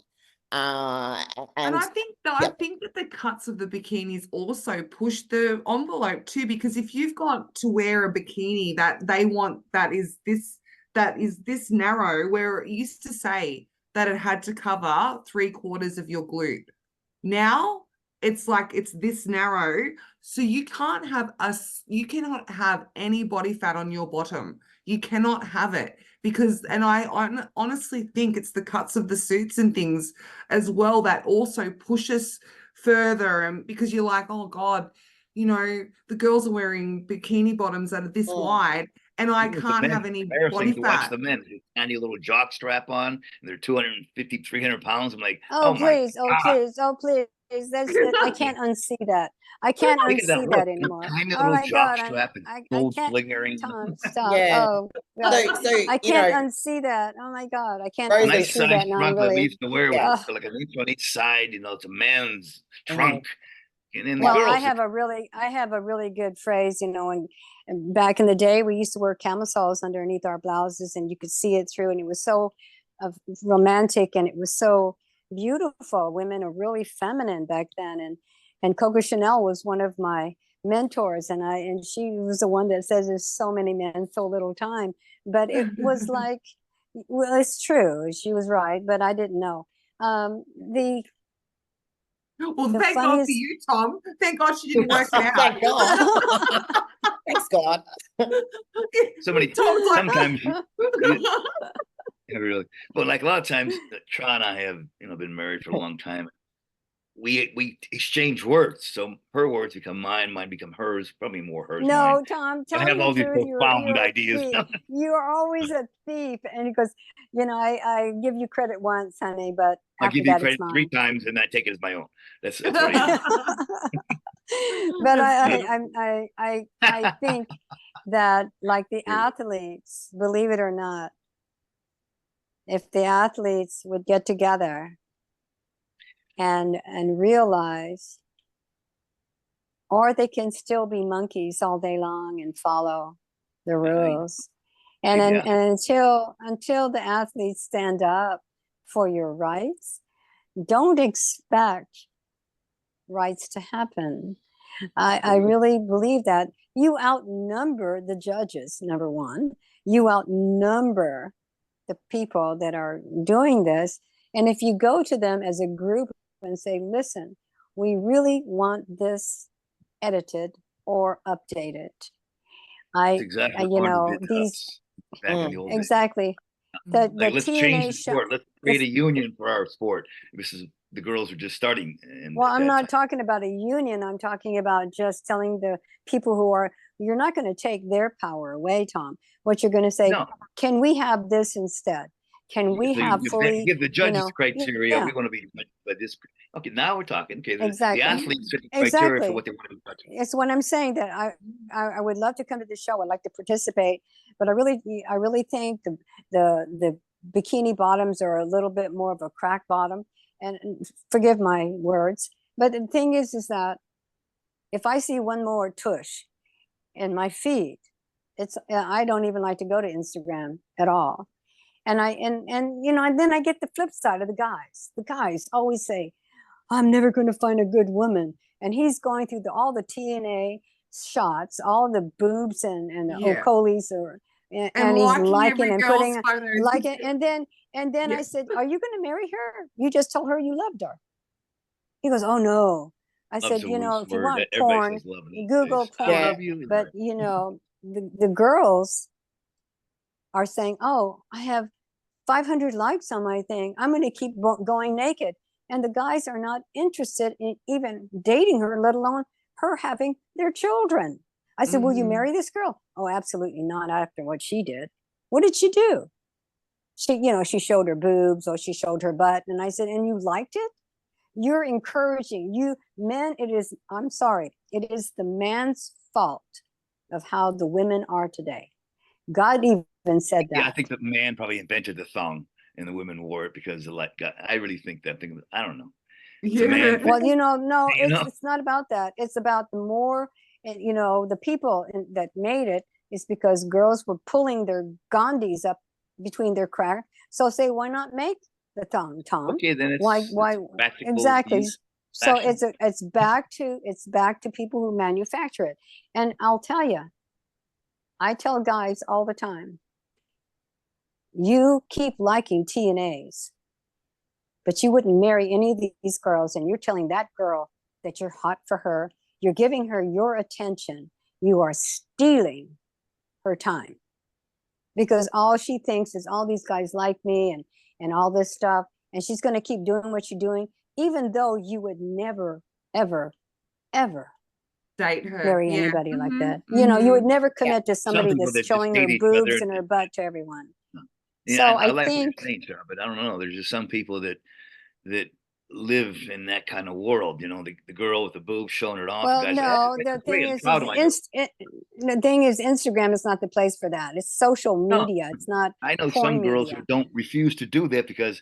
And And I think that the cuts of the bikinis also push the envelope too, because if you've got to wear a bikini that they want that is this narrow, where it used to say that it had to cover 3/4 of your glute. Now it's like it's this narrow, so you cannot have any body fat on your bottom. You cannot have it because, and I honestly think it's the cuts of the suits and things as well that also push us further, and because you're like, oh God, the girls are wearing bikini bottoms that are this wide, and I can't have any body to watch fat. the men, handy little jock strap on, and they're 250, 300 pounds. I'm like, Oh, my please. Oh, God. please. Oh, please. I can't unsee that. I can't Look at unsee that anymore. tiny Oh little my jock God. strap and I gold can't. flaring. Tom, stop. yeah, Oh God. so I can't unsee that. Oh my God. I can't Rosie, Nice unsee size that now. trunk that we Really. used to wear with Yeah. like an inch on each side. It's a man's trunk. And then the Well, girls, I have a really good phrase, and back in the day we used to wear camisoles underneath our blouses and you could see it through, and it was so romantic and it was so beautiful. Women are really feminine back then, and Coco Chanel was one of my mentors, and she was the one that says there's so many men, so little time. But it was like, well, it's true. She was right, but I didn't know. Well, The thank God for funniest you, Tom. Thank God she didn't work it out. Thank God. Thanks, God. sometimes really, but like a lot of times, Cha and I have been married for a long time. We exchange words, so her words become mine become hers, probably more hers. No, mine. Tom, I tell have the all these truth. profound You're a ideas. thief. You are always a thief. And he goes, I give you credit once, honey, but I after give you that, credit it's 3 mine. times, and I take it as my own. That's what I do. But I think that, like the athletes, believe it or not, if the athletes would get together and realize, or they can still be monkeys all day long and follow the rules. And until the athletes stand up for your rights, don't expect rights to happen. I really believe that you outnumber the judges, number one. You outnumber the people that are doing this. And if you go to them as a group and say, listen, we really want this edited or updated. Exactly. These back in the old exactly. days. The Let's change the sport. Let's create a union for our sport. The girls are just starting. Well, I'm not talking about a union. I'm talking about just telling the people you're not going to take their power away, Tom. What you're going to say, can we have this instead? Can we have fully give the judges criteria? We want to be by this. Okay, now we're talking. Okay, exactly. The athletes set criteria for what they want to be judged. It's what I'm saying, that I would love to come to the show. I'd like to participate, but I really think the bikini bottoms are a little bit more of a crack bottom, and forgive my words, but the thing is that if I see one more tush in my feed, I don't even like to go to Instagram at all. And and then I get the flip side of the guys. The guys always say, I'm never going to find a good woman. And he's going through all the TNA shots, all the boobs and the Ocolis, and he's liking and putting like it. And then I said, are you going to marry her? You just told her you loved her. He goes, oh no. I said, if you want porn, Google porn. But the girls are saying, oh, I have 500 likes on my thing. I'm going to keep going naked. And the guys are not interested in even dating her, let alone her having their children. I said, will you marry this girl? Oh, absolutely not, after what she did. What did she do? She showed her boobs, or she showed her butt. And I said, and you liked it? You're encouraging men. I'm sorry, it is the man's fault of how the women are today. God even said that. Yeah, I think the man probably invented the thong and the women wore it because of God. I really think that thing. I don't know. Yeah. Well, no, it's not about that. It's about the more, the people that made it is because girls were pulling their gondies up between their crack. So say, why not make the thong, Tom? Okay, then it's why exactly. Use, so it's back to people who manufacture it. And I'll tell you, I tell guys all the time, you keep liking TNAs, but you wouldn't marry any of these girls, and you're telling that girl that you're hot for her. You're giving her your attention. You are stealing her time, because all she thinks is all these guys like me and all this stuff, and she's going to keep doing what you're doing, even though you would never, ever, ever date her, marry anybody like that. You would never commit to somebody that's showing her boobs and her butt to everyone. Yeah, so I like think, what you're saying, Sarah, but I don't know. There's just some people that live in that kind of world. The girl with the boobs showing it off. Well, guys, no, the thing is, Instagram is not the place for that. It's social media. It's not. I know some girls who don't refuse to do that because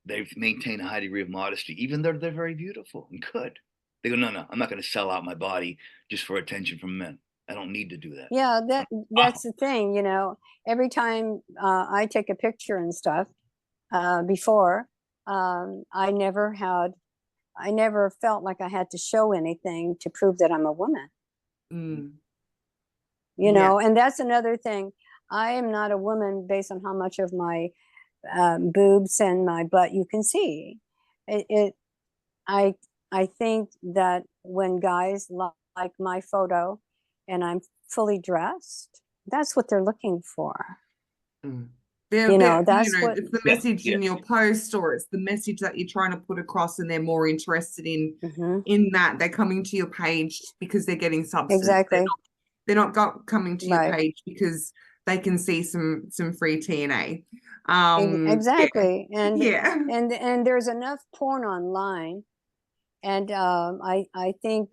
they've maintained a high degree of modesty, even though they're very beautiful and could. They go, no, I'm not going to sell out my body just for attention from men. I don't need to do that. Yeah, that's the thing. Every time I take a picture and stuff, before, I never felt like I had to show anything to prove that I'm a woman. And that's another thing. I am not a woman based on how much of my boobs and my butt you can see. I think that when guys like my photo and I'm fully dressed, that's what they're looking for. That's what it's the message in your post, or it's the message that you're trying to put across, and they're more interested in that. They're coming to your page because they're getting substance. Exactly. They're not coming to your page because they can see some free TNA. Exactly. And there's enough porn online, and I think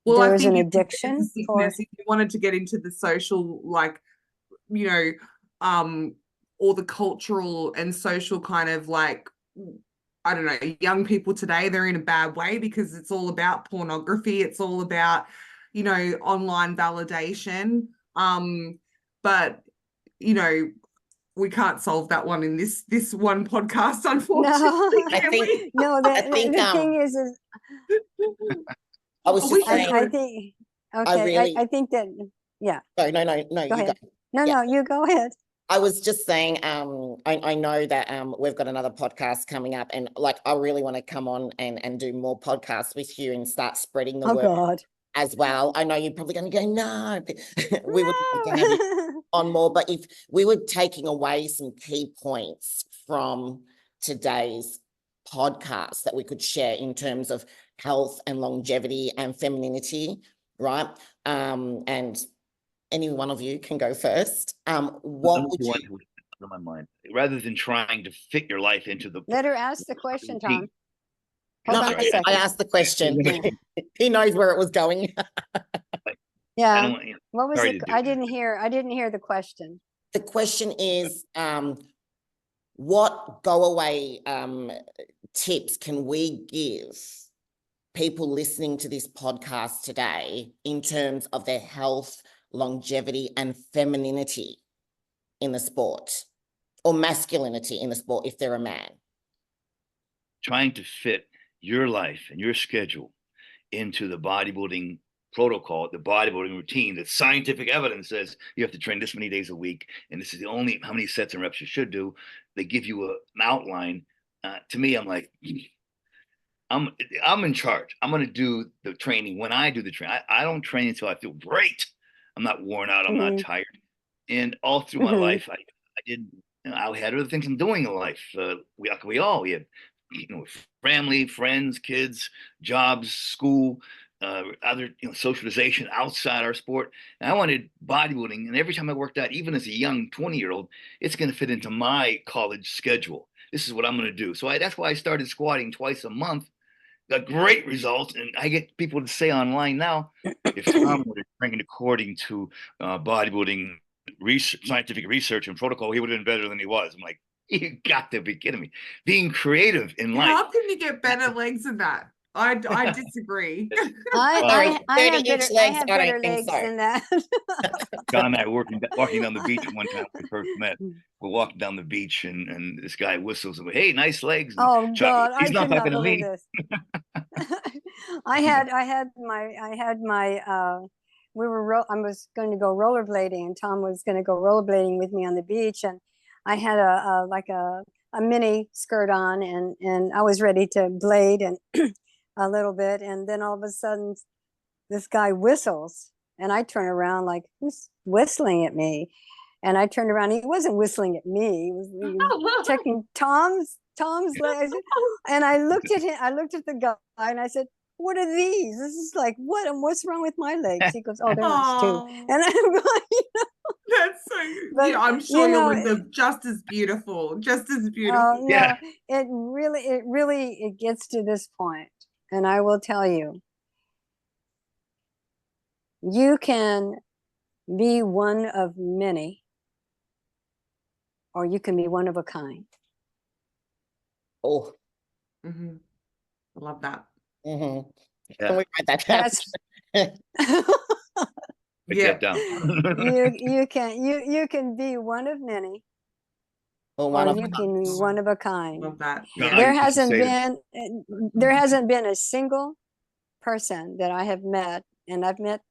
there's an addiction for. If you wanted to get into the social, all the cultural and social kind of I don't know, young people today, they're in a bad way because it's all about pornography. It's all about, online validation. But, we can't solve that one in this one podcast, unfortunately. The thing is I was just saying. I think, okay, I think that, yeah. Sorry, no, go ahead. No, you go ahead. I was just saying, I know that we've got another podcast coming up, and I really want to come on and do more podcasts with you and start spreading the word as well. I know you're probably going to go, no, but we would love to have you on more, but if we were taking away some key points from today's podcast that we could share in terms of health and longevity and femininity, right? And any one of you can go first. What would you? On my mind, rather than trying to fit your life into the. Let her ask the question, Tom. I asked the question. He knows where it was going. Yeah. What was it? I didn't hear the question. The question is, what go away tips can we give people listening to this podcast today in terms of their health, longevity, and femininity in the sport, or masculinity in the sport if they're a man? Trying to fit your life and your schedule into the bodybuilding protocol, the bodybuilding routine. That scientific evidence says you have to train this many days a week, and this is the only how many sets and reps you should do. They give you an outline. To me, I'm like, I'm in charge. I'm going to do the training when I do the training. I don't train until I feel great. I'm not worn out. I'm not tired. And all through my life, I did. I had other things I'm doing in life. We all had, family, friends, kids, jobs, school, other socialization outside our sport. And I wanted bodybuilding, and every time I worked out, even as a young 20-year-old, it's going to fit into my college schedule. This is what I'm going to do. So that's why I started squatting twice a month. Got great results, and I get people to say online now, if Tom would have trained according to bodybuilding research, scientific research and protocol, he would have been better than he was. I'm like, you got to be kidding me. Being creative in life. How can you get better legs than that? I disagree. I have 30-inch better, I legs, have I don't better think legs so. than that. John and I were walking down the beach one time when we first met. We're walking down the beach, and this guy whistles and hey, nice legs. And Oh God, he's I not could not talking to believe me. this. I had my I was going to go rollerblading, and Tom was going to go rollerblading with me on the beach, and I had a mini skirt on, and I was ready to blade and a little bit, and then all of a sudden this guy whistles, and I turn around like, who's whistling at me? And I turned around, he wasn't whistling at me, he was checking Tom's legs. And I looked at him, I looked at the guy, and I said, what are these? This is like, what's wrong with my legs? He goes, oh, they're nice too. And I'm going, That's so, but, I'm sure you know, your legs are just as beautiful, just as beautiful. No, it really gets to this point, and I will tell you, you can be one of many, or you can be one of a kind. Oh, I love that. can Yeah. we write that down? Get down. you can be one of many, Or you can be one of a kind. Love that. Yeah. There hasn't been a single person that I have met, and I've met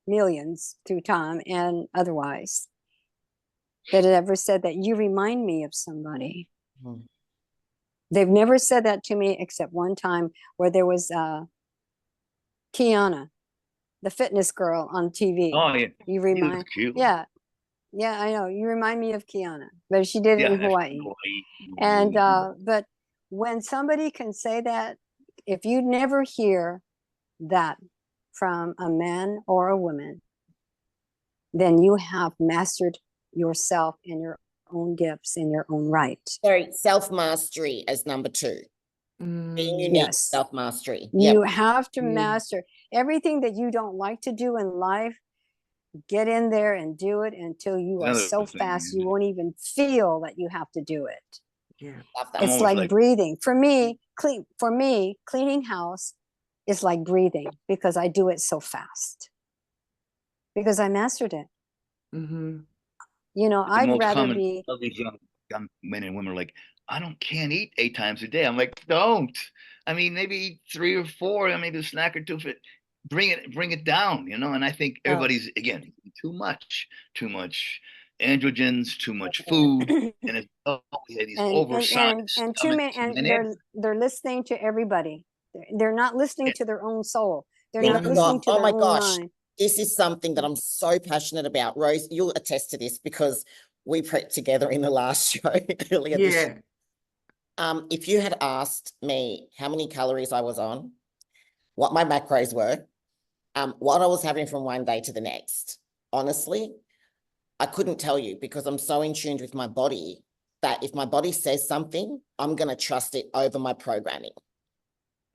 millions through Tom and otherwise, that have ever said that you remind me of somebody. They've never said that to me except one time where there was Kiana, the fitness girl on TV. Oh yeah, You remind, cute. yeah, I know. You remind me of Kiana, but she did it in Hawaii. And but when somebody can say that, if you never hear that from a man or a woman, then you have mastered yourself and your own gifts in your own right. So self-mastery as number 2. Being unique, Yes. self-mastery. You have to master everything that you don't like to do in life. Get in there and do it until you are so fast you won't even feel that you have to do it. Yeah. It's like breathing. For me, cleaning house is like breathing, because I do it so fast, because I mastered it. I'd rather be. All these young men and women are like, can't eat 8 times a day. I'm like, don't. I mean, maybe 3 or 4, maybe a snack or 2. Bring it down, And I think everybody's again too much androgens, too much food, and it's these oversized and too many, and they're listening to everybody. They're not listening to their own soul. They're not listening to their own mind. This is something that I'm so passionate about. Rose, you'll attest to this because we prepped together in the last show earlier this year. If you had asked me how many calories I was on, what my macros were, what I was having from one day to the next, honestly, I couldn't tell you, because I'm so in tune with my body that if my body says something, I'm going to trust it over my programming.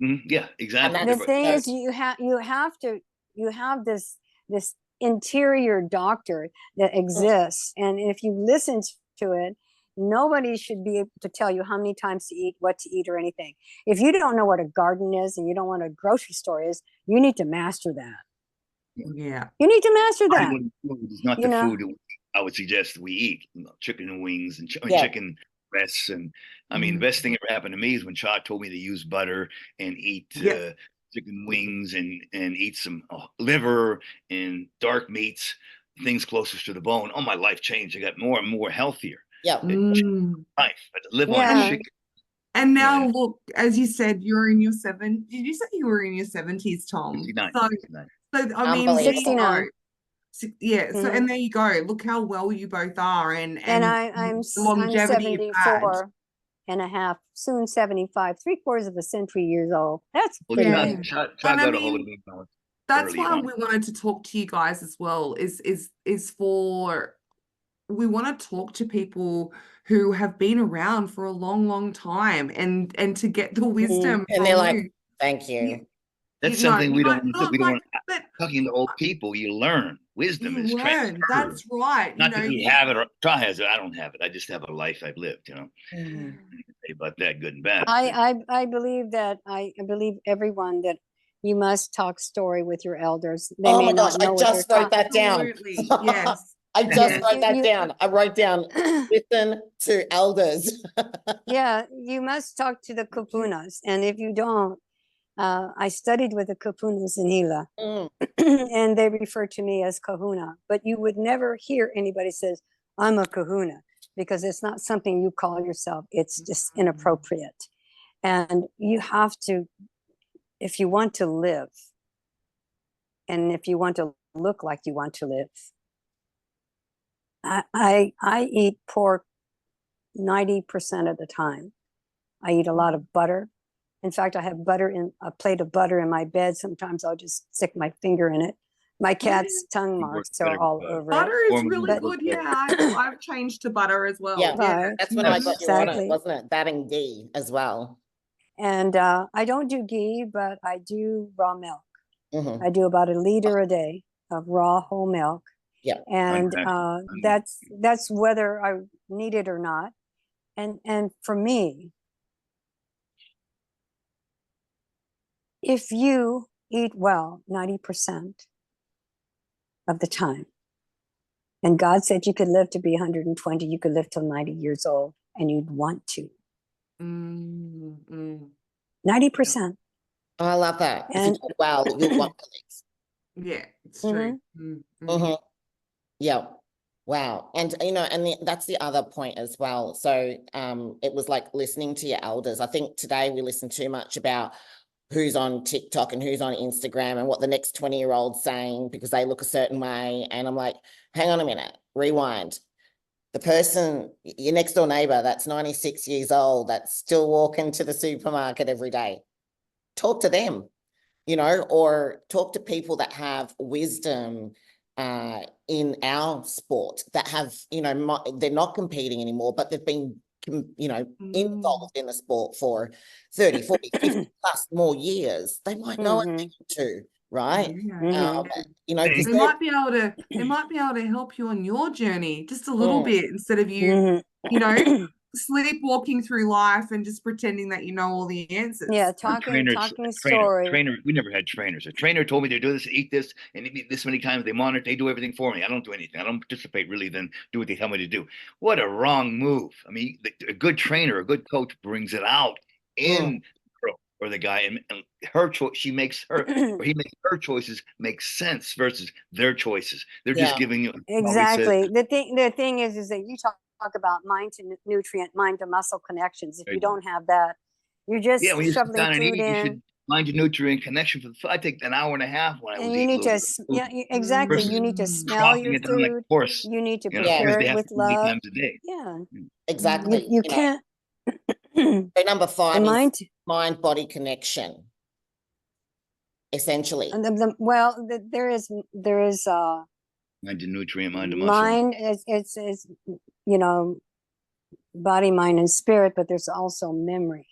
Yeah, exactly. The thing is, you have this interior doctor that exists, and if you listen to it, Nobody should be able to tell you how many times to eat, what to eat, or anything. If you don't know what a garden is and you don't know what a grocery store is, you need to master that. Yeah. You need to master that. It's not You the know? food I would suggest we eat. Chicken wings and Yeah. chicken breasts. And I mean, the best thing ever happened to me is when Cha told me to use butter and eat chicken wings and eat some liver and dark meats, things closest to the bone. Oh, my life changed. I got more and more healthier. Yeah. Life. But to live on Yeah. chicken. And now look, as you said, you're in your did you say you were in your 70s, Tom? 69. So, 69. so I mean, there you 69. go. Yeah, so and there you go. Look how well you both are, and I'm the longevity you've had. 74 and a half, soon 75, 3/4 of a century years old. That's Well, pretty Yeah. good. Cha And I got a hold of mean, me that's early why on. we wanted to talk to you guys as well, is for we want to talk to people who have been around for a long time and to get the wisdom And from they're like, you. thank you. That's You know, something we you don't know, want to. We don't like, want but talking to old people. You learn. Wisdom you is learn. transferred. That's right. You Not know, that we have it or Cha has it. I don't have it. I just have a life I've lived. You know, Mm. about that, good and bad. I believe that I believe everyone that you must talk story with your elders. They Oh may my not gosh, know I what just they're wrote that down. Absolutely. Yes. I just Yes. wrote that down. I wrote down, listen to elders. Yeah, you must talk to the kupunas. And if you don't, I studied with the kupunas in Gila, Mm. and they refer to me as kahuna. But you would never hear anybody says, I'm a kahuna, because it's not something you call yourself. It's just inappropriate. And you have to, if you want to live, and if you want to look like you want to live, I eat pork 90% of the time. I eat a lot of butter. In fact, I have butter in a plate of butter in my bed. Sometimes I'll just stick my finger in it. My cat's tongue marks are all over it. Butter is really good. Yeah, I've changed to butter as well. Yeah, Right. that's when I got you on it, Exactly. wasn't it? That and ghee as well. And I don't do ghee, but I do raw milk. Mhm. I do about 1 liter a day of raw whole milk. Yeah. And that's whether I need it or not. And for me, if you eat well 90% of the time, and God said you could live to be 120, you could live till 90 years old, and you'd want to. 90%. Oh, I love that. If you And do well, you'll want to live. Yeah, it's true. Mhm. Yeah. Wow. And that's the other point as well. So it was like listening to your elders. I think today we listen too much about who's on TikTok and who's on Instagram and what the next 20-year-old's saying because they look a certain way. And I'm like, hang on a minute, rewind. The person, your next door neighbor that's 96 years old, that's still walking to the supermarket every day, talk to them, or talk to people that have wisdom in our sport that have, they're not competing anymore, but they've been, involved in the sport for 30, 40, 50 plus more years. They might know a thing or two, right? They might be able to help you on your journey just a little bit instead of you, sleepwalking through life and just pretending that you know all the answers. Yeah, talking story. Trainer, we never had trainers. A trainer told me to do this, eat this, and eat this many times. They monitor, they do everything for me. I don't do anything. I don't participate really, then do what they tell me to do. What a wrong move. I mean, a good trainer, a good coach brings it out in or the guy, and her choice, he makes her choices make sense versus their choices. They're just giving you exactly. The thing is that you talk about mind to nutrient, mind to muscle connections. If you don't have that, you're just when you sit shoveling down and food eat, in. you should mind your nutrient connection for the food. I take an hour and a half when I was and you need to, exactly. You need to smell your food. You need to prepare it with love. Times a day. Yeah, exactly. You can't. So number 5 is mind-body connection. Essentially, there is mind to nutrient, mind to muscle. Mind it's body, mind, and spirit, but there's also memory.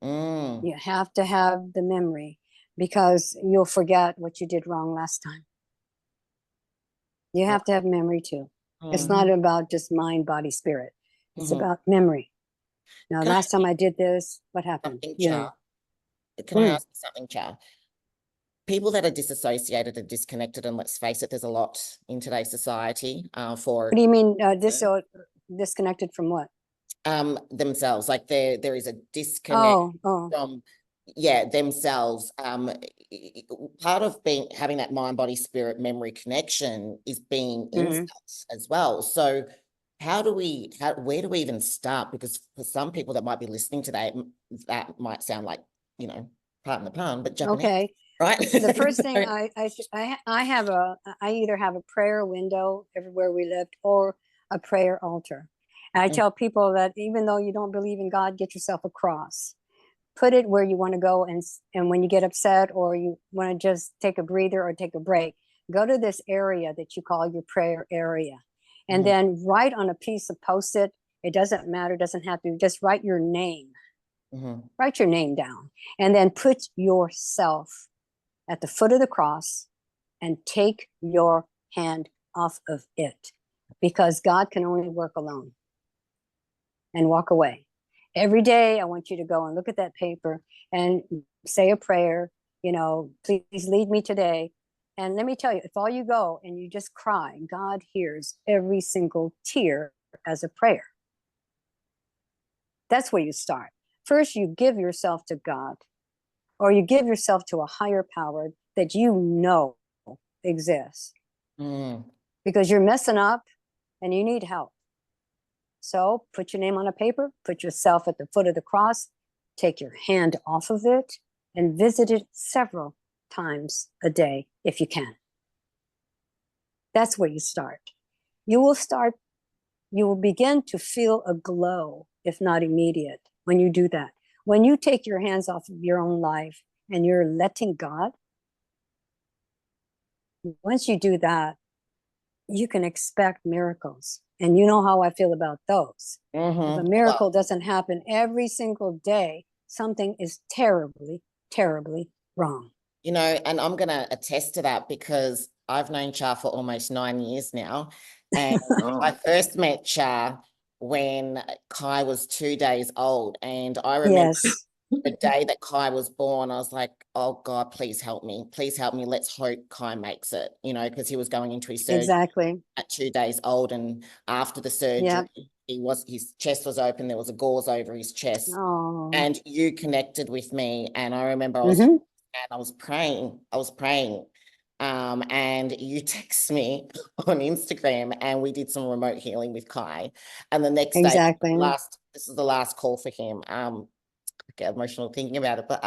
You have to have the memory because you'll forget what you did wrong last time. You have to have memory too. It's not about just mind, body, spirit. It's Mhm. about memory. Now, Can I last time I did this, what happened? something, You Cha? know, Can I mm. ask you something, Cha? People that are disassociated and disconnected, and let's face it, there's a lot in today's society for What do you mean disconnected from what? themselves. Like there is a disconnect Oh, from themselves. Part of having that mind, body, spirit, memory connection is being mhm. instant as well. So where do we even start? Because for some people that might be listening today, that might sound like, pardon the pun, but Japanese, Okay. right? The first thing So- I either have a prayer window everywhere we lived or a prayer altar. And I Mm. tell people that even though you don't believe in God, get yourself a cross. Put it where you want to go, and when you get upset or you want to just take a breather or take a break, go to this area that you call your prayer area. And Mhm. then write on a piece of Post-it. It doesn't matter, doesn't have to, just write your name. Mhm. Write your name down, and then put yourself at the foot of the cross and take your hand off of it, because God can only work alone, and walk away. Every day, I want you to go and look at that paper and say a prayer, please lead me today. And let me tell you, if all you go and you just cry, God hears every single tear as a prayer. That's where you start. First, you give yourself to God, or you give yourself to a higher power that you know exists, Mm. because you're messing up and you need help. So put your name on a paper, put yourself at the foot of the cross, take your hand off of it, and visit it several times a day if you can. That's where you start. You will begin to feel a glow, if not immediate, when you do that. When you take your hands off of your own life and you're letting God, once you do that, you can expect miracles. And you know how I feel about those. If a Mhm. miracle doesn't happen every single day, something is terribly, terribly wrong. And I'm going to attest to that because I've known Cha for almost 9 years now. And I Oh, first met Cha when Kai was 2 days old. And I remember Yes, the day that Kai was born, I was like, oh God, please help me. Please help me. Let's hope Kai makes it, because he was going into his surgery exactly. at 2 days old. And after the surgery, Yeah. his chest was open. There was a gauze over his chest. Oh. And you connected with me. And I remember Mhm. I was praying. And you text me on Instagram, and we did some remote healing with Kai. And the next day, Exactly. this is the last call for him. I get emotional thinking about it, but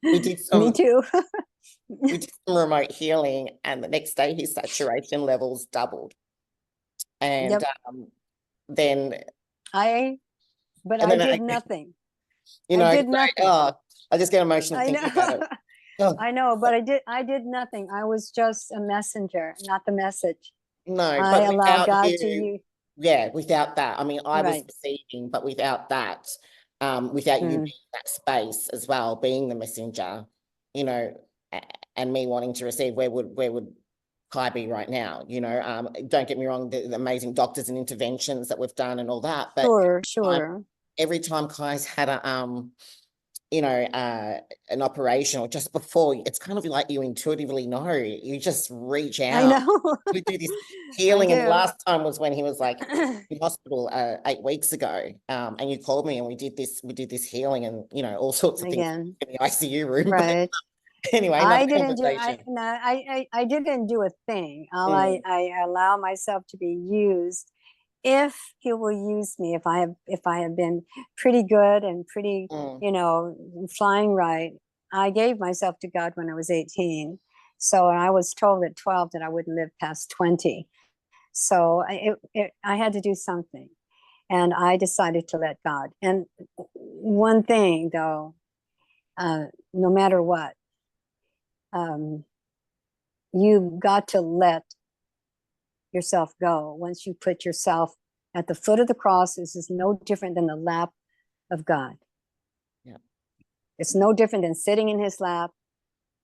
we did Me some too. remote healing, and the next day his saturation levels doubled. And Yep. then I and then did nothing. you know, I did it's like, nothing. I just get emotional I thinking about it. know. Oh, I know, but I did nothing. I was just a messenger, not the message. no, I but allow without God to you, use. without that, I mean, I was Right. receiving, but without that, without you being Mm. in that space as well, being the messenger, and me wanting to receive, where would Kai be right now? Don't get me wrong, the amazing doctors and interventions that we've done and all that, but Sure. every time Kai's had an operation, or just before, it's kind of like you intuitively know, you just reach I out. know. We do this I healing, and the do. last time was when he was like in hospital 8 weeks ago. And you called me, and we did this healing, and all sorts of things Again, in the ICU room. right. But anyway, another I didn't do conversation. I didn't do a thing. Mm. I allow myself to be used if he will use me, if I have been pretty good and pretty, flying right. I gave myself to God when I was 18. So I was told at 12 that I wouldn't live past 20. So I had to do something. And I decided to let God. And one thing though, no matter what, you've got to let yourself go. Once you put yourself at the foot of the cross, this is no different than the lap of God. Yeah. It's no different than sitting in his lap,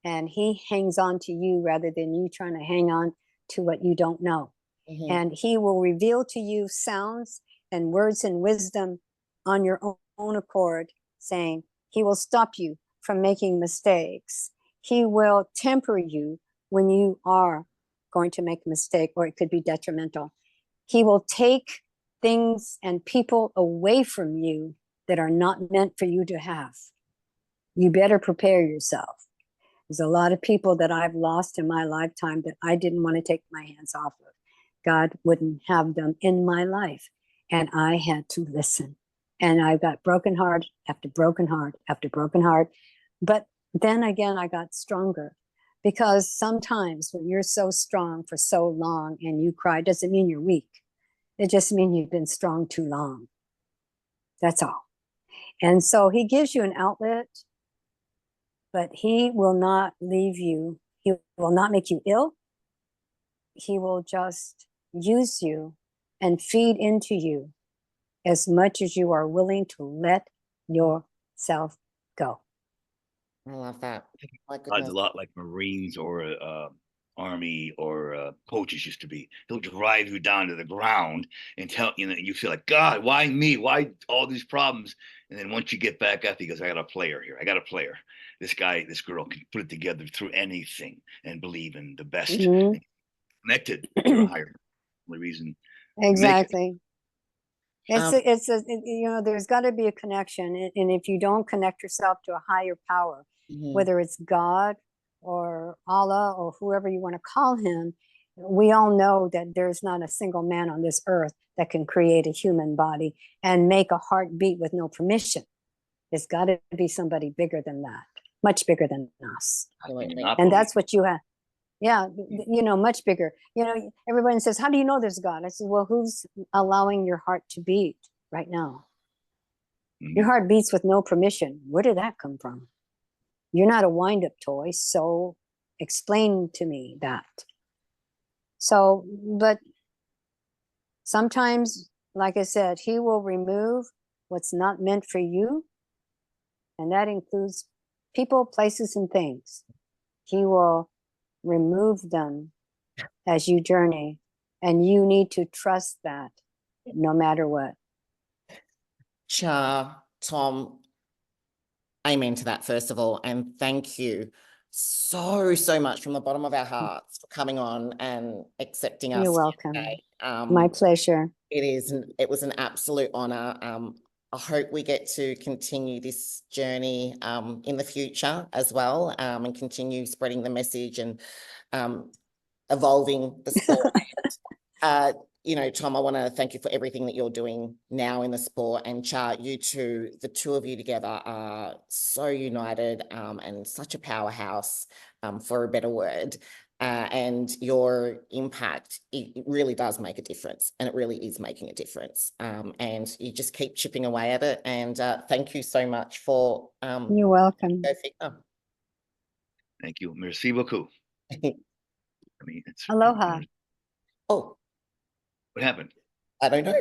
and he hangs on to you rather than you trying to hang on to what you don't know. Mhm. And he will reveal to you sounds and words and wisdom on your own accord, saying he will stop you from making mistakes. He will temper you when you are going to make a mistake, or it could be detrimental. He will take things and people away from you that are not meant for you to have. You better prepare yourself. There's a lot of people that I've lost in my lifetime that I didn't want to take my hands off of. God wouldn't have them in my life, and I had to listen. And I got broken heart after broken heart after broken heart. But then again, I got stronger, because sometimes when you're so strong for so long and you cry, doesn't mean you're weak. It just means you've been strong too long. That's all. And so he gives you an outlet, but he will not leave you. He will not make you ill. He will just use you and feed into you as much as you are willing to let yourself go. I love that. My God's goodness. a lot like Marines or Army or coaches used to be. He'll drive you down to the ground and tell you, you feel like, God, why me? Why all these problems? And then once you get back up, he goes, I got a player here. I got a player. This guy, this girl can put it together through anything and believe in the best. Mhm. Connected to a higher. The reason. Exactly. Um, You know, there's got to be a connection. And if you don't connect yourself to a higher power, mhm. whether it's God or Allah or whoever you want to call him, we all know that there's not a single man on this earth that can create a human body and make a heart beat with no permission. There's got to be somebody bigger than that, much bigger than us. Absolutely. And that's what you have. Yeah, you know, much bigger. You know, everybody says, how do you know there's God? I said, well, who's allowing your heart to beat right now? Your heart beats with no permission. Where did that come from? You're not a wind-up toy, so explain to me that. So, but sometimes, like I said, he will remove what's not meant for you, and that includes people, places, and things. He will remove them as you journey, and you need to trust that no matter what. Cha, Tom, amen to that, first of all. And thank you so much from the bottom of our hearts for coming on and accepting us You're welcome. today. My pleasure. It was an absolute honor. I hope we get to continue this journey in the future as well, and continue spreading the message and evolving the sport. You know, Tom, I want to thank you for everything that you're doing now in the sport. And Cha, you two, the two of you together are so united and such a powerhouse, for a better word. And your impact, it really does make a difference, and it really is making a difference. And you just keep chipping away at it. And thank you so much for You're welcome. Thank you. Merci beaucoup. I mean, Aloha. Oh, what happened? I don't know.